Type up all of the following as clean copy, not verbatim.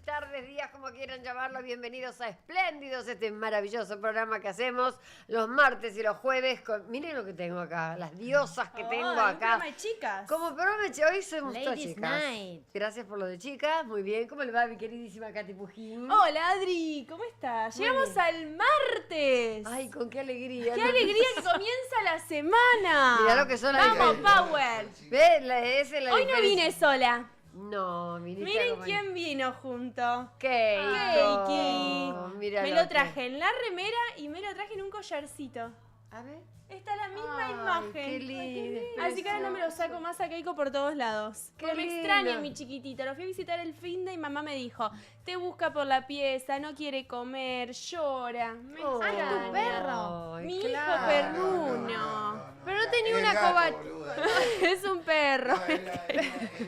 Tardes, días, como quieran llamarlo, bienvenidos a Espléndidos, este maravilloso programa que hacemos los martes y los jueves. Miren lo que tengo acá, las diosas que tengo acá. Un programa de chicas. Como programa de hoy somos todas chicas. Night. Gracias por lo de chicas, muy bien. ¿Cómo le va mi queridísima Katy Pujín? Hola Adri, ¿cómo estás? Muy Llegamos bien. al martes. Ay, con qué alegría. ¡Qué alegría que comienza la semana! Mirá lo que son las ¡Vamos, diferencias. Power! ¿Ves? Esa es la Hoy no diferencia. vine sola. No, viniste Miren como- quién vino junto. Keiko. Keiki. Mira Me lo lo traje en la remera y me lo traje en un collarcito. A ver. Está la misma Ay, imagen. qué lindo. Así que ahora no me lo saco más a Keiko por todos lados. Qué Porque me lindo. extraña mi chiquitito. Lo fui a visitar el finde y mamá me dijo, te busca por la pieza, no quiere comer, llora. Me Oh, extraña. tu perro. ay, Mi claro. hijo perruno. Pero no tenía El una gato, coba. boluda. Es un perro. No, es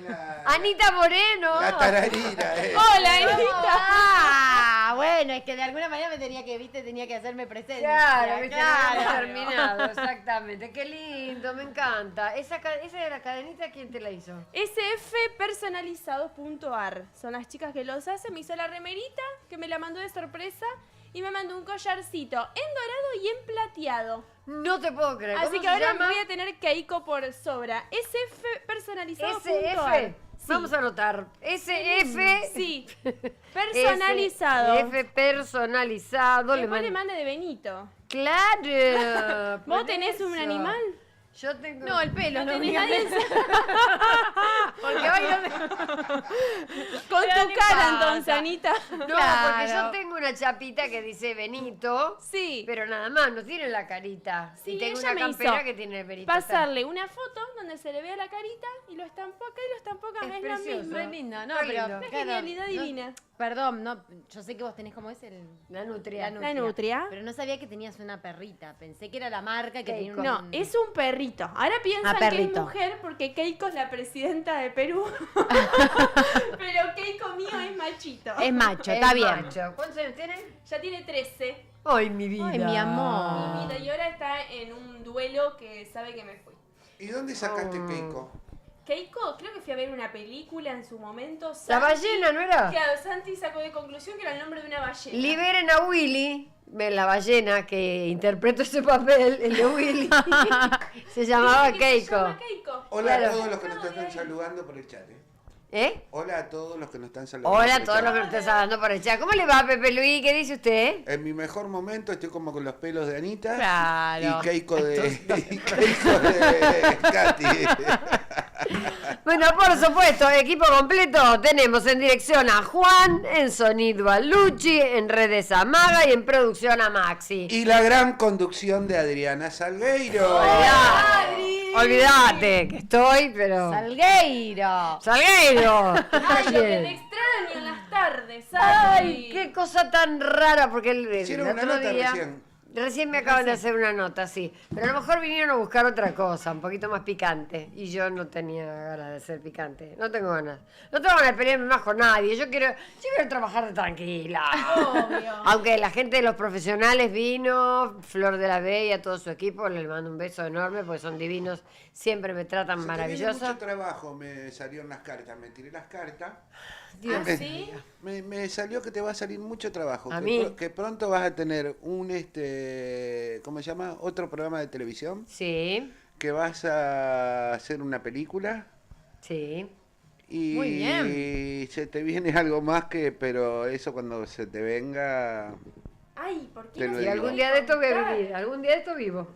la- Anita Moreno. La tararira, Hola, Anita. Ah, bueno, es que de alguna manera me tenía que hacerme presente. Claro, viste, no hemos claro. terminado, exactamente. Qué lindo, me encanta. Esa de la cadenita, ¿quién te la hizo? sfpersonalizados.ar. Son las chicas que los hacen. Me hizo la remerita, que me la mandó de sorpresa. Y me mandó un collarcito en dorado y en plateado. No te puedo creer. Así ¿Cómo que se ahora llama? voy a tener Keiko por sobra. sfpersonalizados.ar. SF. Sí. Vamos a anotar. SF. Sí. Personalizado. F personalizado. Después le mando- mande de Benito. Claro. ¿Vos por tenés un eso. animal? Yo tengo... No, el pelo, no, tenés digas nadie. eso. Porque hoy no me... Con Pero tu no cara, pasa. entonces, Anita. No, porque Claro. yo tengo una chapita que dice Benito, Sí. pero nada más, no tiene la carita. Sí, y tengo ella una me campera hizo que tiene Benito. pasarle una foto donde se le vea la carita y lo estampó acá y lo estampó acá. Es Es, lo precioso. mismo. Re lindo, no, Re pero... lindo. Una claro, genialidad no- divina. Perdón, no, yo sé que vos tenés como es el... La nutria. La nutria. Pero no sabía que tenías una perrita. Pensé que era la marca que tenía Keiko. un... No, es un perrito. Ahora piensan que es perrito. mujer porque Keiko es la presidenta de Perú. Pero Keiko mío es machito. Es macho, Es está bien. macho. ¿Cuántos años tiene? Ya tiene 13. Ay, mi vida. Ay, mi amor. Mi vida, y ahora está en un duelo que sabe que me fui. ¿Y dónde sacaste Keiko? Keiko, creo que fui a ver una película en su momento. La Santi- ballena, ¿no era? Claro, Santi sacó de conclusión que era el nombre de una ballena. Liberen a Willy, la ballena que interpretó ese papel, el de Willy. Se llamaba ¿Qué se Keiko. llama Keiko? Hola Claro. a todos los que nos están saludando por el chat. ¿Eh? Hola a todos los que nos están saludando. Hola a por todos el los que chat. nos están hablando por el chat. ¿Cómo le va, Pepe Luis? ¿Qué dice usted? En mi mejor momento estoy como con los pelos de Anita Claro. y Keiko de Katy. Bueno, por supuesto, equipo completo. Tenemos en dirección a Juan, en sonido a Luchi, en redes a Maga y en producción a Maxi. Y la gran conducción de Adriana Salgueiro. Olvídate que estoy, pero... Salgueiro. ¡Salgueiro! Ay, lo que Bien. te extraño en las tardes, Ay, Santi. qué cosa tan rara, porque el Hicieron una otro nota día... recién. Recién me acaban de hacer una nota, sí. Pero a lo mejor vinieron a buscar otra cosa, un poquito más picante. Y yo no tenía ganas de ser picante. No tengo ganas. No tengo ganas de pelearme más con nadie. Yo quiero trabajar tranquila. Obvio. Aunque la gente de los profesionales vino, Flor de la B y a todo su equipo, les mando un beso enorme porque son divinos. Siempre me tratan Se te viene maravilloso. mucho trabajo, me salieron las cartas, me tiré las cartas. ¿Ah, sí? Me salió que te va a salir mucho trabajo. ¿A que, mí? que pronto vas a tener un ¿cómo se llama? Otro programa de televisión. Sí, Que vas a hacer una película. sí. Y Muy bien. se te viene algo más pero eso cuando se te venga. Ay, ¿por qué Te no lo se Y digo. algún puede día de esto voy a contar? vivir, algún día de esto vivo.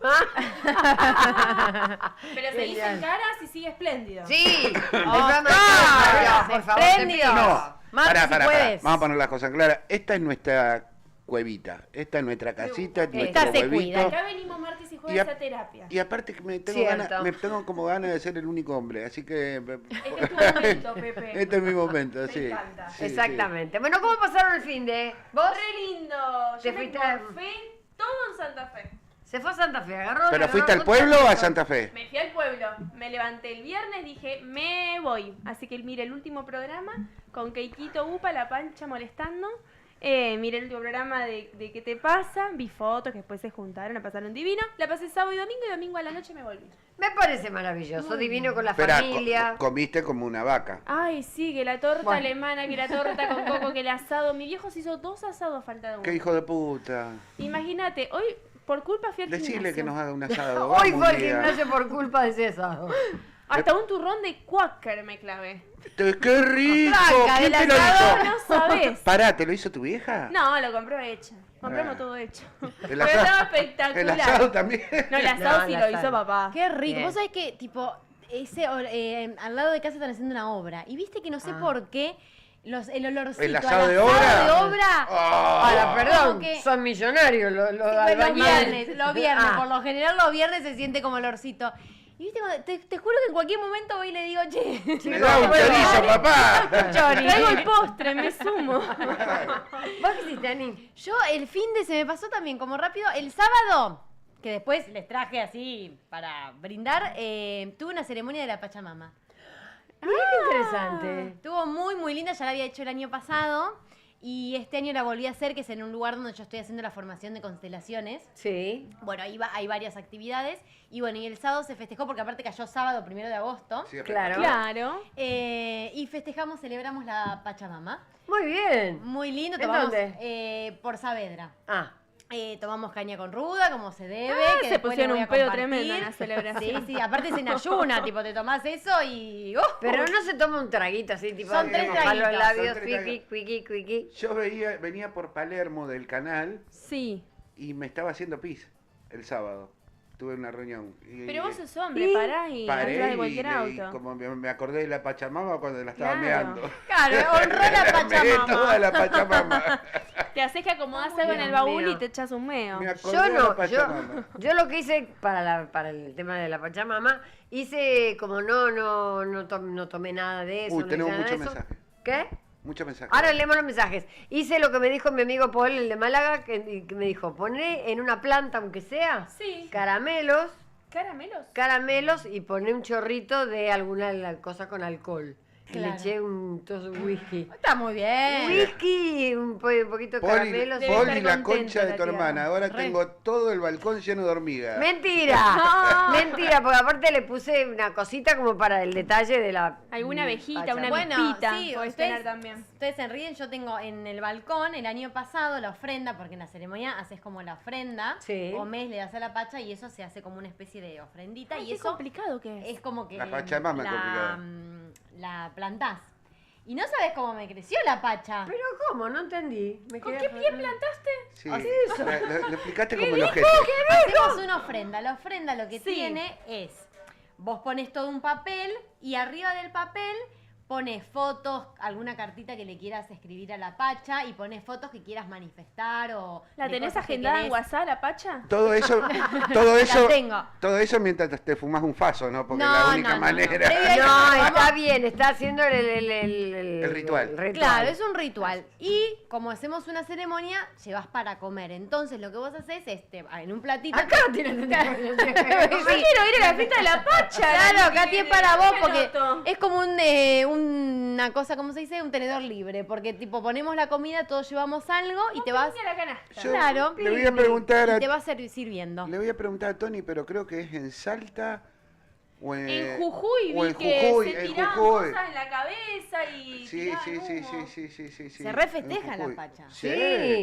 Pero se dice en caras y sigue espléndido. Sí, ¡Ah! por favor, te Espléndido. pido. No, Marti, si puedes. Vamos a poner las cosas claras. Esta es nuestra cuevita, esta es nuestra casita, Esta nuestro se huevito. cuida. Acá venimos martes y Y jueves a- a terapia. Y aparte que me tengo, Cierto. me tengo como ganas de ser el único hombre, así que... Este es tu momento, Pepe. Este es mi momento, Me sí. encanta. Sí, Exactamente. Bueno, ¿cómo pasaron el fin de? ¿Vos? Re lindo. Te Yo me fuiste morfé todo en Santa Fe. Se fue a Santa Fe, agarró. sí. ¿Pero agarró fuiste al mucho pueblo o a tiempo. Santa Fe? Me fui al pueblo. Me levanté el viernes, dije, me voy. Así que mire el último programa con Keikito Upa, la pancha molestando. Miré el último programa de ¿Qué te pasa? Vi fotos que después se juntaron, la pasaron divino. La pasé sábado y domingo a la noche me volví. Me parece maravilloso, divino con la Espera, familia. comiste como una vaca. Ay, sí, que la torta Bueno. alemana, que la torta con coco, que el asado. Mi viejo se hizo 2 asados a falta de uno. ¡Qué hijo de puta! Imagínate, hoy por culpa fui al Decirle gimnasio. que nos haga un asado. Hoy vamos fue un al día. gimnasio por culpa de César. Hasta un turrón de Quaker me clavé. ¡Qué rico! Tranca, ¿Quién del te lo asado hizo? No sabés. Pará, ¿te lo hizo tu vieja? No, lo compró hecho. Compramos Ah. todo hecho. El Pero asado- estaba espectacular. El asado también. No, el asado No, sí el lo asado. hizo papá. Qué rico. Bien. Vos sabés que, tipo, al lado de casa están haciendo una obra. Y viste que no sé Ah. por qué el olorcito ¿El al asado de obra? de obra. Ah. Ahora, perdón, Como que- son millonarios los Los albañiles. viernes, Ah. por lo general los viernes se siente como olorcito. Y viste, te juro que en cualquier momento voy y le digo, che, Me da un chorizo, papá. Traigo el postre, me sumo. ¿Vos qué hiciste, Ani? yo el fin de se me pasó también como rápido. El sábado, que después les traje así para brindar, tuve una ceremonia de la Pachamama. Mira qué interesante. Estuvo muy, muy linda, ya la había hecho el año pasado. Y este año la volví a hacer, que es en un lugar donde yo estoy haciendo la formación de constelaciones. Sí. Bueno, ahí hay varias actividades. Y bueno, y el sábado se festejó porque aparte cayó sábado 1 de agosto. Sí, Claro. Claro. Y festejamos, celebramos la Pachamama. Muy bien. Muy lindo, ¿En tomamos dónde? por Saavedra. Ah, Tomamos caña con ruda, como se debe. que se después pusieron lo voy a un pedo compartir. tremendo en la celebración. Sí, sí, aparte es en ayuna, tipo, te tomás eso y... pero no se toma un traguito así, tipo, Son que tres mojar los traguitos. labios, Son tres cuiqui, cuiqui, cuiqui. Yo venía por Palermo del canal Sí. y me estaba haciendo pis el sábado. Tuve una reunión. Pero vos sos hombre, parás y paré atrás de cualquier y auto. como me acordé de la Pachamama cuando la estaba Claro. meando. Claro, honró la Meé toda Pachamama. la Pachamama. Te haces que acomodás algo en el Dios baúl mío. y te echas un meo. Me acordé Yo de la no, Pachamama. yo lo que hice para el tema de la Pachamama, hice como no tomé nada de eso. Uy, no tenemos hice nada de muchos eso. mensajes. ¿Qué? Muchos mensajes. Ahora leemos los mensajes. Hice lo que me dijo mi amigo Paul, el de Málaga, que me dijo, poné en una planta, aunque sea, Sí. caramelos y poné un chorrito de alguna cosa con alcohol. Y le Claro. eché un whisky. Está muy bien. Whisky y un poquito de Poli, caramelos. Debe Poli, estar la contenta concha de la tu tía. hermana. Ahora Re. tengo todo el balcón lleno de hormigas. Mentira, mentira, porque aparte le puse una cosita como para el detalle de la... Alguna abejita, una Pachamama. Bueno, vispita. sí, podés ustedes, tener también. ustedes se ríen, yo tengo en el balcón el año pasado la ofrenda, porque en la ceremonia haces como la ofrenda, Sí. comés, le das a la pacha y eso se hace como una especie de ofrendita Ay, y qué eso complicado que es. es como que La Pachamama es complicada. la plantás. Y no sabes cómo me creció la pacha. Pero ¿cómo? No entendí. Me ¿Con quedé qué pie plantaste? Sí. O sea, Lo explicaste como el objeto. Hacemos una ofrenda. La ofrenda lo que Sí. tiene es, vos pones todo un papel y arriba del papel pones fotos, alguna cartita que le quieras escribir a la pacha y pones fotos que quieras manifestar o... ¿La de tenés cosas que agendada en querés. WhatsApp, la pacha? Todo eso, todo eso, La tengo. todo eso mientras te fumas un faso, ¿no? Porque No, es la única no, no, no. manera. Previo No, está bien, está haciendo El ritual. Claro, es un ritual. Y como hacemos una ceremonia, llevas para comer. Entonces lo que vos haces es, en un platito... Acá no tiene Yo quiero ir a la fiesta de la pacha. Claro, Katy, es para vos ¿Qué porque noto? es como una cosa, ¿cómo se dice? Un tenedor libre. Porque tipo ponemos la comida, todos llevamos algo y te vas... Mira la canasta. Yo Claro. le voy a preguntar Y te vas sirviendo. le voy a preguntar a Tony, pero creo que es en Salta o En Jujuy o vi en que Jujuy, se en tiraban Jujuy. cosas en la cabeza y Sí, tiraban sí, sí, humo. sí. Se refesteja en la Jujuy. pacha. Sí. Sí.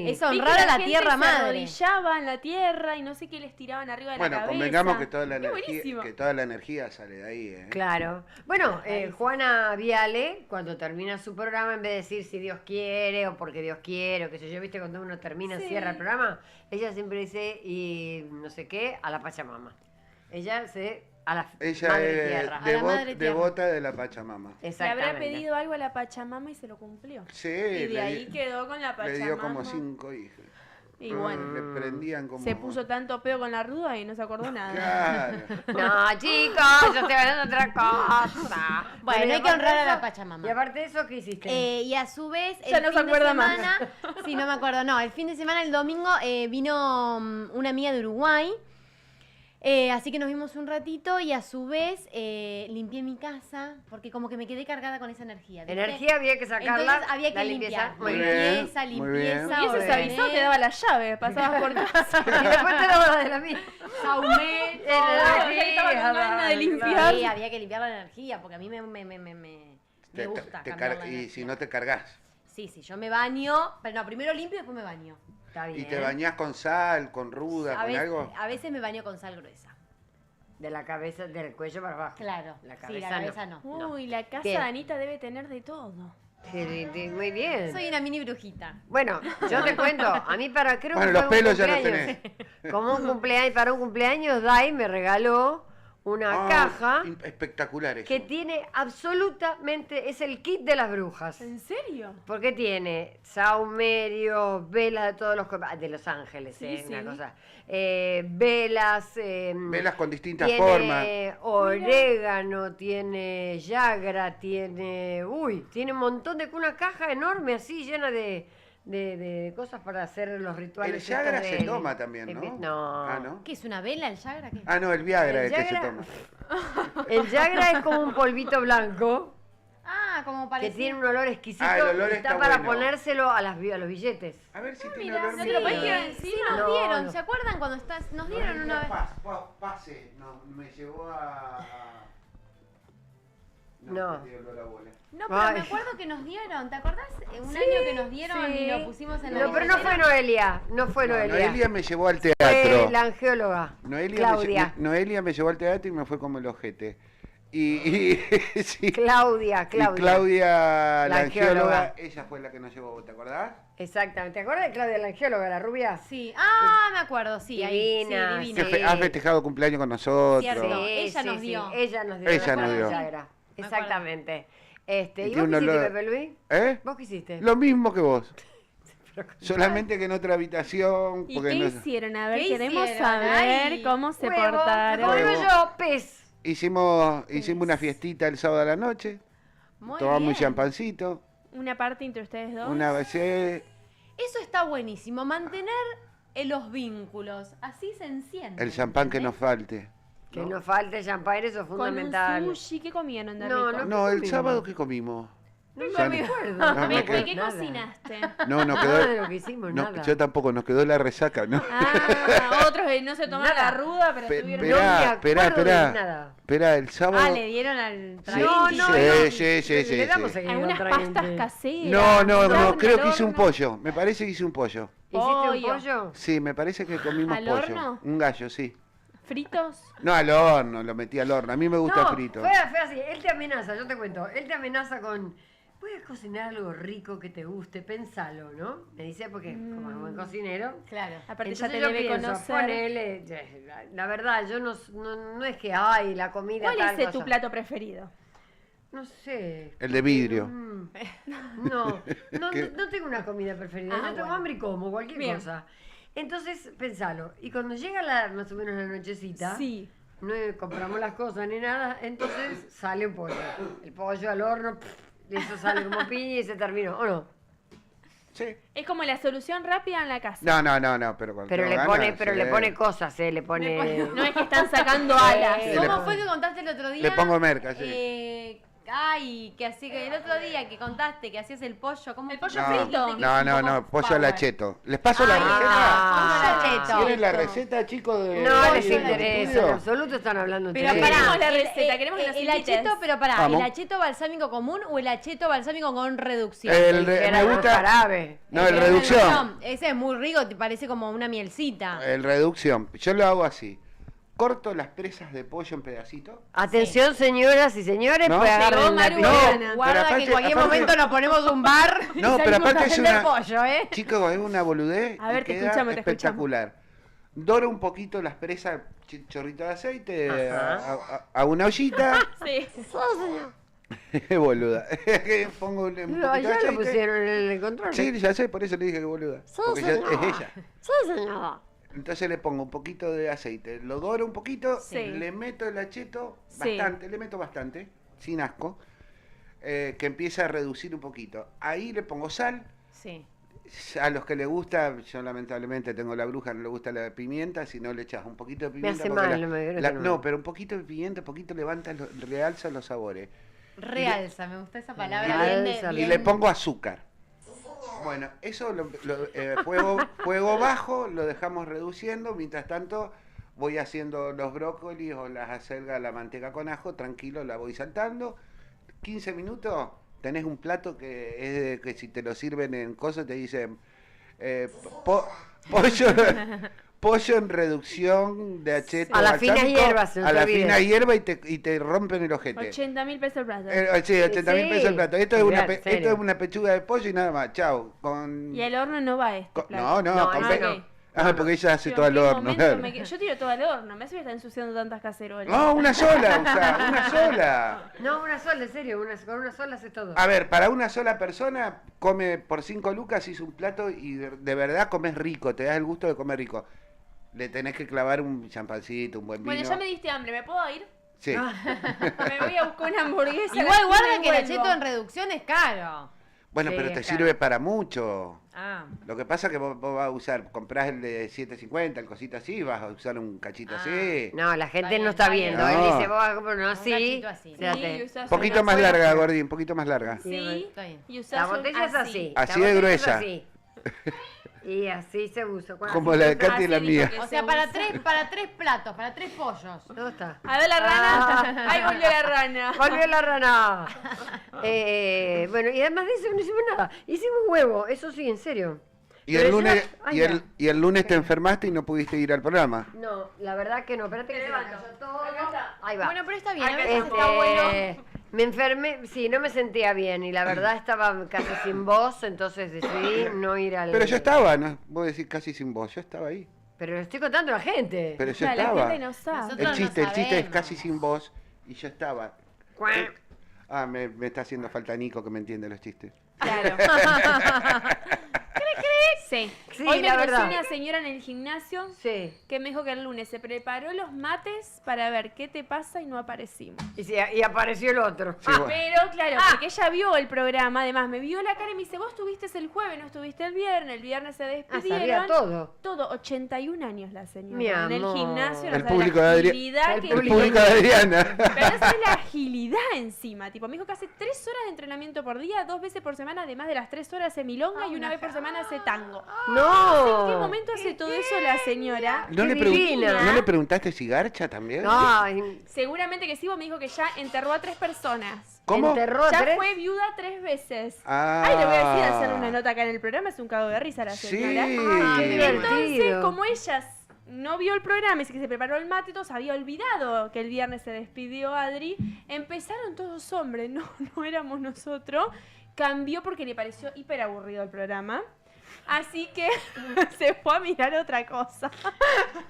Es Vi que honrar a la gente tierra se madre. arrodillaba en la tierra y no sé qué les tiraban arriba de la Bueno, cabeza. convengamos que toda la Qué energía, buenísimo. que toda la energía sale de ahí, ¿eh? Claro. Bueno, Juana Viale, cuando termina su programa, en vez de decir si Dios quiere o porque Dios quiere, o qué sé yo, viste, cuando uno termina, Sí. cierra el programa, ella siempre dice, y no sé qué, a la Pachamama. Ella se... a la Ella madre es tierra. A la madre tierra. devota de la Pachamama. Le Exactamente. habrá pedido algo a la Pachamama y se lo cumplió. Sí, Y de le ahí di- quedó con la le Pachamama. dio como 5 hijos. Y bueno, Le prendían como... se puso tanto peo con la ruda y no se acordó nada. Claro. No, chicos, yo estoy hablando de otra cosa. Bueno, y hay que aparte honrar de a la eso- Pachamama. Y aparte de eso, ¿qué hiciste? Y a su vez, Ya el no se fin de acuerda más. semana, sí, no me acuerdo, no, el fin de semana, el domingo, vino una amiga de Uruguay, así que nos vimos un ratito y a su vez limpié mi casa, porque como que me quedé cargada con esa energía. ¿viste? Energía había que sacarla. Entonces había que la limpiar. limpieza. Muy Muy bien. bien, Limpieza, muy bien. limpieza. Y ese se avisó, te daba la llave, pasabas por casa. Y después te daba la de la mía. Saumé, ya que estaba con ganas de limpiar. Sí, había que limpiar la energía, porque a mí me gusta cambiar la Y energía. si no te cargas. Sí, yo me baño, pero no, primero limpio y después me baño. Está bien. Y te bañás con sal, con ruda, con algo. A veces me baño con sal gruesa. De la cabeza, del cuello para abajo. Claro. La sí, cabeza la cabeza no. Uy, la casa Bien. de Anita debe tener de todo. Sí, muy bien. Soy una mini brujita. Bueno, yo te cuento, a mí creo Bueno, que los fue un pelos ya los cumpleaños. Como un cumpleaños, para un cumpleaños, Dai me regaló una caja Espectacular eso. que tiene absolutamente, es el kit de las brujas. ¿En serio? Porque tiene saumerio, velas de todos los de Los Ángeles, Sí, una sí. cosa. Velas. Velas con distintas tiene formas. orégano, tiene yagra, tiene. Uy, tiene un montón de. Una caja enorme así, llena de cosas para hacer los rituales. El Yagra estos se de- toma también, ¿no? No. Ah, ¿no? ¿Qué es una vela el Yagra? ¿Qué? Ah, no, el Viagra El es que se Yagra- toma. El yagra es como un polvito blanco Ah, como que parece. tiene un olor exquisito. Ah, el olor y está está para bueno. ponérselo a los billetes. A ver si tiene mira, olor ¿no te lo podés mío. tirar Sí, encima? nos No, dieron. no. ¿Se acuerdan cuando nos dieron una vez? Pase, no, me llevó a... No. me dio olor a bola. No, pero Ay. me acuerdo que nos dieron. ¿Te acordás? Un Sí, año que nos dieron sí. y lo pusimos en la No, pero no fue billetera. Noelia. No fue No, Noelia. Noelia me llevó al Fue teatro. la angeóloga. Claudia. Noelia me llevó al teatro y me fue como el ojete. Y sí. Claudia. Y Claudia, la La angióloga, angióloga. ella fue la que nos llevó, ¿te acordás? Exactamente. ¿Te acuerdas de Claudia la angióloga, la rubia? Sí. Me acuerdo, sí. Divina, Ahí, sí, Que divina. has festejado cumpleaños con nosotros. Cierto. Ella nos dio. Ella nos dio. Ella una nos dio. Viagra. Me acuerdo. Exactamente. ¿Y Y vos tiene qué un hiciste, olor- Pepe Luis? ¿Eh? ¿Vos qué hiciste? Lo mismo que vos. Solamente que en otra habitación. ¿Y Porque qué no- hicieron? A ver, ¿Qué queremos hicieron? saber Ay, cómo se Huevo, portaron. como digo Huevo. yo, pez. Hicimos una fiestita el sábado a la noche. Muy Tomamos un bien. champancito. Una parte entre ustedes dos. Una vez. Eso está buenísimo, mantener los vínculos. Así se enciende. El champán que nos ¿entendés? falte. Que no falte champán, eso es Con fundamental. un sushi, ¿qué comieron de No, rico? No, el comimos? sábado que comimos. No Ya me no- acuerdo. No, No me no acuerdo ¿Qué nada. cocinaste? No, nos Nada de quedó. lo que hicimos, No, nada. yo tampoco, nos quedó la resaca, ¿no? Otros no se tomaron Nada. la ruda, pero estuvieron... No me Esperá, acuerdo de esperá. nada. Esperá, el sábado. Le dieron al Sí, traguito. sí. Le damos seguido Algunas al pastas traguente. caseras. No, creo que al hice un horno. pollo. Me parece que hice un pollo. ¿Hiciste un Pollo. pollo? Sí, me parece que comimos ¿Al pollo. horno? Un gallo, sí. ¿Fritos? No, al horno, lo metí al horno. A mí me gusta No, frito. fue así. Él te amenaza, yo te cuento. Él te amenaza con... Voy a cocinar algo rico que te guste, pensalo, ¿no? Me dice porque como es buen cocinero. Claro. Aparte Entonces ya te yo debe pienso, conocer. ponele, la verdad, yo no es que hay la comida ¿Cuál tal es cosa. tu plato preferido? No sé. El de vidrio. No tengo una comida preferida. Yo tengo bueno. hambre y como cualquier Bien. cosa. Entonces, pensalo. Y cuando llega más o menos la nochecita, Sí. no compramos las cosas ni nada, entonces sale un pollo. El pollo al horno, y eso sale como piña y se terminó, ¿o no? Sí. Es como la solución rápida en la casa. No, pero cuando Pero tengo le ganas, le pone cosas, le pone... No es que están sacando alas. Sí, ¿Cómo le- fue que contaste el otro día? Le pongo merca, sí. Que así que el otro día que contaste que hacías el pollo, ¿cómo? El pollo No, frito. no, pollo al acheto. ¿Les paso la Ay, receta? pollo al acheto. ¿Quieren la receta, chicos? De No ahí les del interesa, en estudio? absoluto están hablando Pero entre pará, ellos. Queremos la receta, queremos que nos el invites. acheto, pero pará, Vamos. ¿el acheto balsámico común o el acheto balsámico con reducción? Me gusta. Jarabe. No, el reducción. Ese es muy rico, te parece como una mielcita. El reducción. Yo lo hago así. Corto las presas de pollo en pedacitos. Atención, señoras y señores, No. pues agarren Llegó la Maru pijera. Mariana. Guarda pero que en cualquier aparte- momento nos ponemos un bar y No, pero salimos aparte a es vender una- pollo, ¿eh? Chicos, es una boludez. A ver, y te queda escuchamos, te espectacular. Doro un poquito las presas, chorrito de aceite, a una ollita. Sí. Boluda. Pongo un poquito de Allá lo aceite. pusieron en el control. Sí, ya sé, por eso le dije que boluda. Porque es ella. Sí, señora. Entonces le pongo un poquito de aceite, lo doro un poquito, Sí. le meto el acheto, Sí. bastante, le meto bastante, sin asco, que empieza a reducir un poquito. Ahí le pongo sal, Sí. a los que le gusta, yo lamentablemente tengo la bruja, no le gusta la pimienta, si no le echas un poquito de pimienta. hace porque mal, no me creo que no. no, pero un poquito de pimienta, poquito levanta, realza los sabores. Realza, me gusta esa palabra. Realza, Y le pongo azúcar. Bueno, eso fuego bajo, lo dejamos reduciendo, mientras tanto voy haciendo los brócolis o las acelgas, la manteca con ajo, tranquilo, la voy saltando. 15 minutos, tenés un plato que es que si te lo sirven en cosas te dicen pollo en reducción de acheto A las finas balsámico, hierbas, no a te la olvides. fina hierba y te rompen el ojete. 80.000 pesos el plato. Sí, 80.000 Sí. pesos el plato. Esto es, Olvidate, esto serio. es una pechuga de pollo y nada más. Chao. Con... Y al horno no va este plato. No, No, con ese pe- no. porque ella hace Yo, todo ¿en al qué horno. momento claro. Yo tiro todo al horno, me hace que está ensuciando tantas cacerolas. No, una sola, una sola. No, una sola, en serio, con una sola haces todo. A ver, para una sola persona, come por 5 lucas, hizo un plato y de verdad comes rico, te das el gusto de comer rico. Le tenés que clavar un champancito, un buen vino. Bueno, ya me diste hambre, ¿me puedo ir? Sí. Me voy a buscar una hamburguesa. Igual a la esquina guarda y que el vuelvo. acheto en reducción es caro. Bueno, Sí, pero te es caro. sirve para mucho. Ah. Lo que pasa es que vos vas a usar, comprás el de 7.50, el cosito así, vas a usar un cachito así. No, la gente bien, no está está bien. viendo. No. Él dice, vos vas a comprar uno Un así. cachito así. Fíjate. Sí, usás Un poquito una más sola- larga, Gordi, un poquito más larga. Sí, Está bien. y usás La un botella es así. Así La de botella es gruesa. así. Y así se usa. Como la de Katy y la Así dijo mía. que O se sea, usa. para tres platos, para tres pollos. ¿Dónde está? A ver la rana. Ahí volvió la rana. Volvió la rana. Bueno, y además de eso no hicimos nada. Hicimos huevo, eso sí, en serio. Y Pero el lunes, encima- Ay, y el lunes te enfermaste y no pudiste ir al programa. No, la verdad que no. Espérate que Te se me levanto. cayó todo. Acá está. Ahí va. Bueno, pero está bien. Acá A veces está. está bueno. Me enfermé, sí, no me sentía bien y la verdad estaba casi sin voz, entonces decidí no ir al... Pero yo estaba, ¿no? Vos decís casi sin voz, yo estaba ahí. Pero lo estoy contando a la gente. Pero yo La estaba. gente no sabe. Nosotros El chiste es sabemos. casi sin voz y yo estaba. Cuac. Ah, me está haciendo falta Nico que me entiende los chistes. Claro. Sí. Sí, Hoy me la conocí verdad. una señora en el gimnasio Sí. que me dijo que el lunes se preparó los mates para ver qué te pasa y no aparecimos. Y, sí, y apareció el otro. Sí, bueno. Pero claro, porque ella vio el programa, además me vio la cara y me dice, vos estuviste el jueves, no estuviste el viernes se despidieron. Sabía todo. Todo, 81 años la señora. Mi en el amor. gimnasio, no El sabe público la de Adri- agilidad El que El público público de Adriana. Pero no sabes la agilidad encima. Tipo, me dijo que hace 3 horas de entrenamiento por día, 2 veces por semana, además de las 3 horas hace milonga y una vez por semana hace tango. No. ¿En qué momento hace todo eso la señora? ¿No Qué le, pregun- divina. ¿No le preguntaste si garcha también? No, Seguramente que sí, vos me dijo que ya enterró a 3 personas. ¿Cómo? enterró a Ya tres. fue viuda 3 veces. Ah. Ay, le voy a decir hacer una nota acá en el programa, es un cago de risa la Sí. señora. Ay, qué Entonces, divertido. como ella no vio el programa y que se preparó el mate, todos había olvidado que el viernes se despidió Adri, empezaron todos hombres, no éramos nosotros, cambió porque le pareció hiper aburrido el programa. Así que se fue a mirar otra cosa.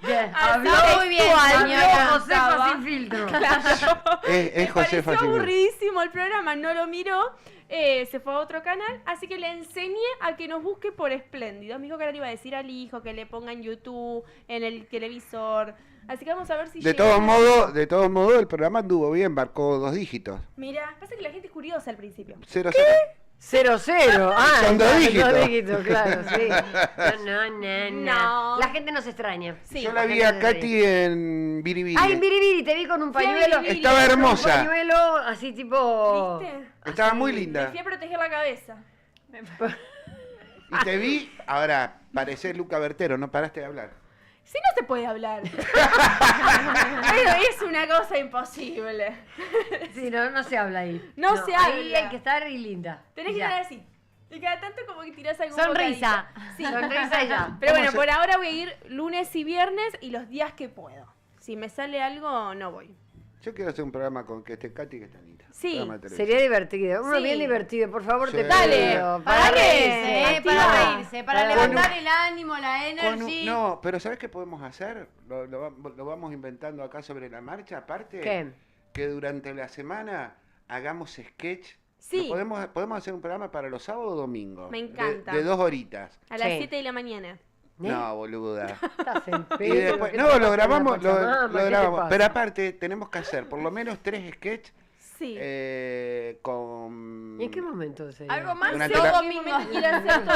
Bien. Habló muy bien, Habló señora. Josefa sin filtro. Es Me Josefa pareció Silva. aburridísimo el programa, no lo miró, se fue a otro canal, así que le enseñé a que nos busque por Espléndido. Me dijo que ahora le iba a decir al hijo que le ponga en YouTube, en el televisor. Así que vamos a ver si De llega. todos modos, el programa anduvo bien, marcó 2 dígitos. Mira, pasa que la gente es curiosa al principio. 0-0. 0-0. Ah, Son dos claro, dígitos. 2 dígitos, claro, sí. No. No. La gente nos extraña. Sí. Yo la gente vi a nos extraña. Katy en Biribiri. Ah, en Biribiri, te vi con un Fui a pañuelo. Biribiri. Estaba Con hermosa. Un pañuelo así tipo... ¿Viste? Estaba muy Me linda. fui a proteger la cabeza. Y te vi, ahora, parecés Luca Bertero, no paraste de hablar. Si no se puede hablar. Pero es una cosa imposible. Sí, no se habla ahí. No se Ahí habla. hay que estar y linda. Tenés que Ya. estar así. Y cada tanto como que tirás algún Sonrisa. bocadito. Sí. Sonrisa y ya. Pero bueno, Vamos a- por ahora voy a ir lunes y viernes y los días que puedo. Si me sale algo, no voy. Yo quiero hacer un programa con que esté Katy y que está Anita. Sí, Programa de televisión. Sería divertido. Uno Sí. bien divertido, por favor, Sí. te Dale, pido. Para Dale, reírse, activa. para reírse, para Con levantar el ánimo, la Con energía. no, pero ¿sabes qué podemos hacer? Lo vamos inventando acá sobre la marcha. Aparte, ¿Qué? que durante la semana hagamos sketch. Sí. Podemos hacer un programa para los sábados o domingos. Me encanta. De 2 horitas. a las Sí. 7 de la mañana. No, boluda. Estás en Y pedo, después, ¿qué no, te lo pasa en grabamos, la Pachamama? lo ¿Qué te grabamos. pasa? Pero aparte, tenemos que hacer por lo menos 3 sketches Sí. con... ¿Y en qué momento sería? Algo más Durante sí, la- domingo.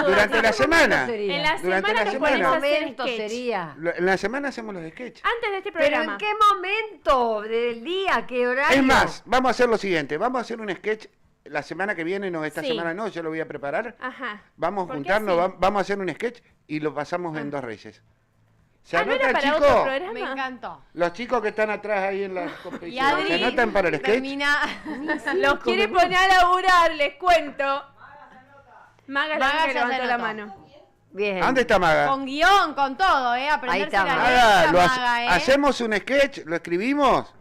Durante la semana. sería? En la Durante semana la te pones semana. a ¿Qué hacer momento sketch. sería? En la semana hacemos los sketches. Antes de este ¿Pero programa. en qué momento del día? ¿Qué horario? Es más, vamos a hacer lo siguiente. Vamos a hacer un sketch la semana que viene, no esta Sí. semana no, yo lo voy a preparar. Ajá. Vamos a ¿Por qué juntarnos, así? vamos a hacer un sketch y lo pasamos en 2 Reyes. ¿Se ¿No era anotan, para otro chicos? programa? Me encantó. Los chicos que están atrás ahí en la Y competición, Adri ¿se anotan para el sketch? termina... Los quiere poner a laburar, les cuento. Maga la Maga que ya se levantó la anotó. mano. Bien. ¿Dónde está Maga? Con guión, con todo, aprenderse está, la Maga. letra, Lo Maga, hacemos un sketch, lo escribimos.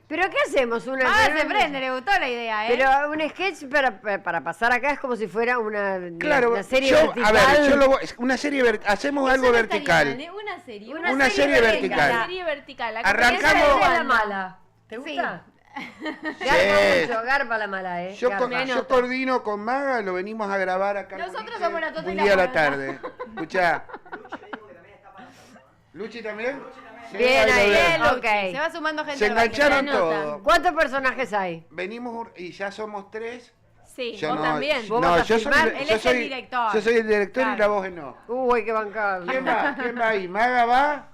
¿Pero qué hacemos? Maga se prende, le gustó la idea, Pero un sketch para pasar acá es como si fuera una serie yo, vertical. a ver, una serie hacemos algo vertical. Una serie. Una serie vertical. Una serie vertical. La Arrancamos- Esa es la comienza mala. ¿Te Sí. gusta? Garpa mucho, garpa la mala, Yo, Garpa. yo coordino con Maga, lo venimos a grabar acá. en Nosotros Boliche, somos la Tota y un la día a la Juana. tarde. Escuchá. ¿Luchi también? Sí, Bien lo ahí, veo. bien. Ok. Se va sumando gente Se al baile. engancharon Se anota. todos. ¿Cuántos personajes hay? Venimos y ya somos 3. Sí, Yo vos no, también. ¿Vos no, vas a yo filmar? soy, Él yo es soy el director. Yo soy el director y la Claro. voz no. Hay que bancar. ¿Quién va? ¿Quién va ahí? ¿Maga va?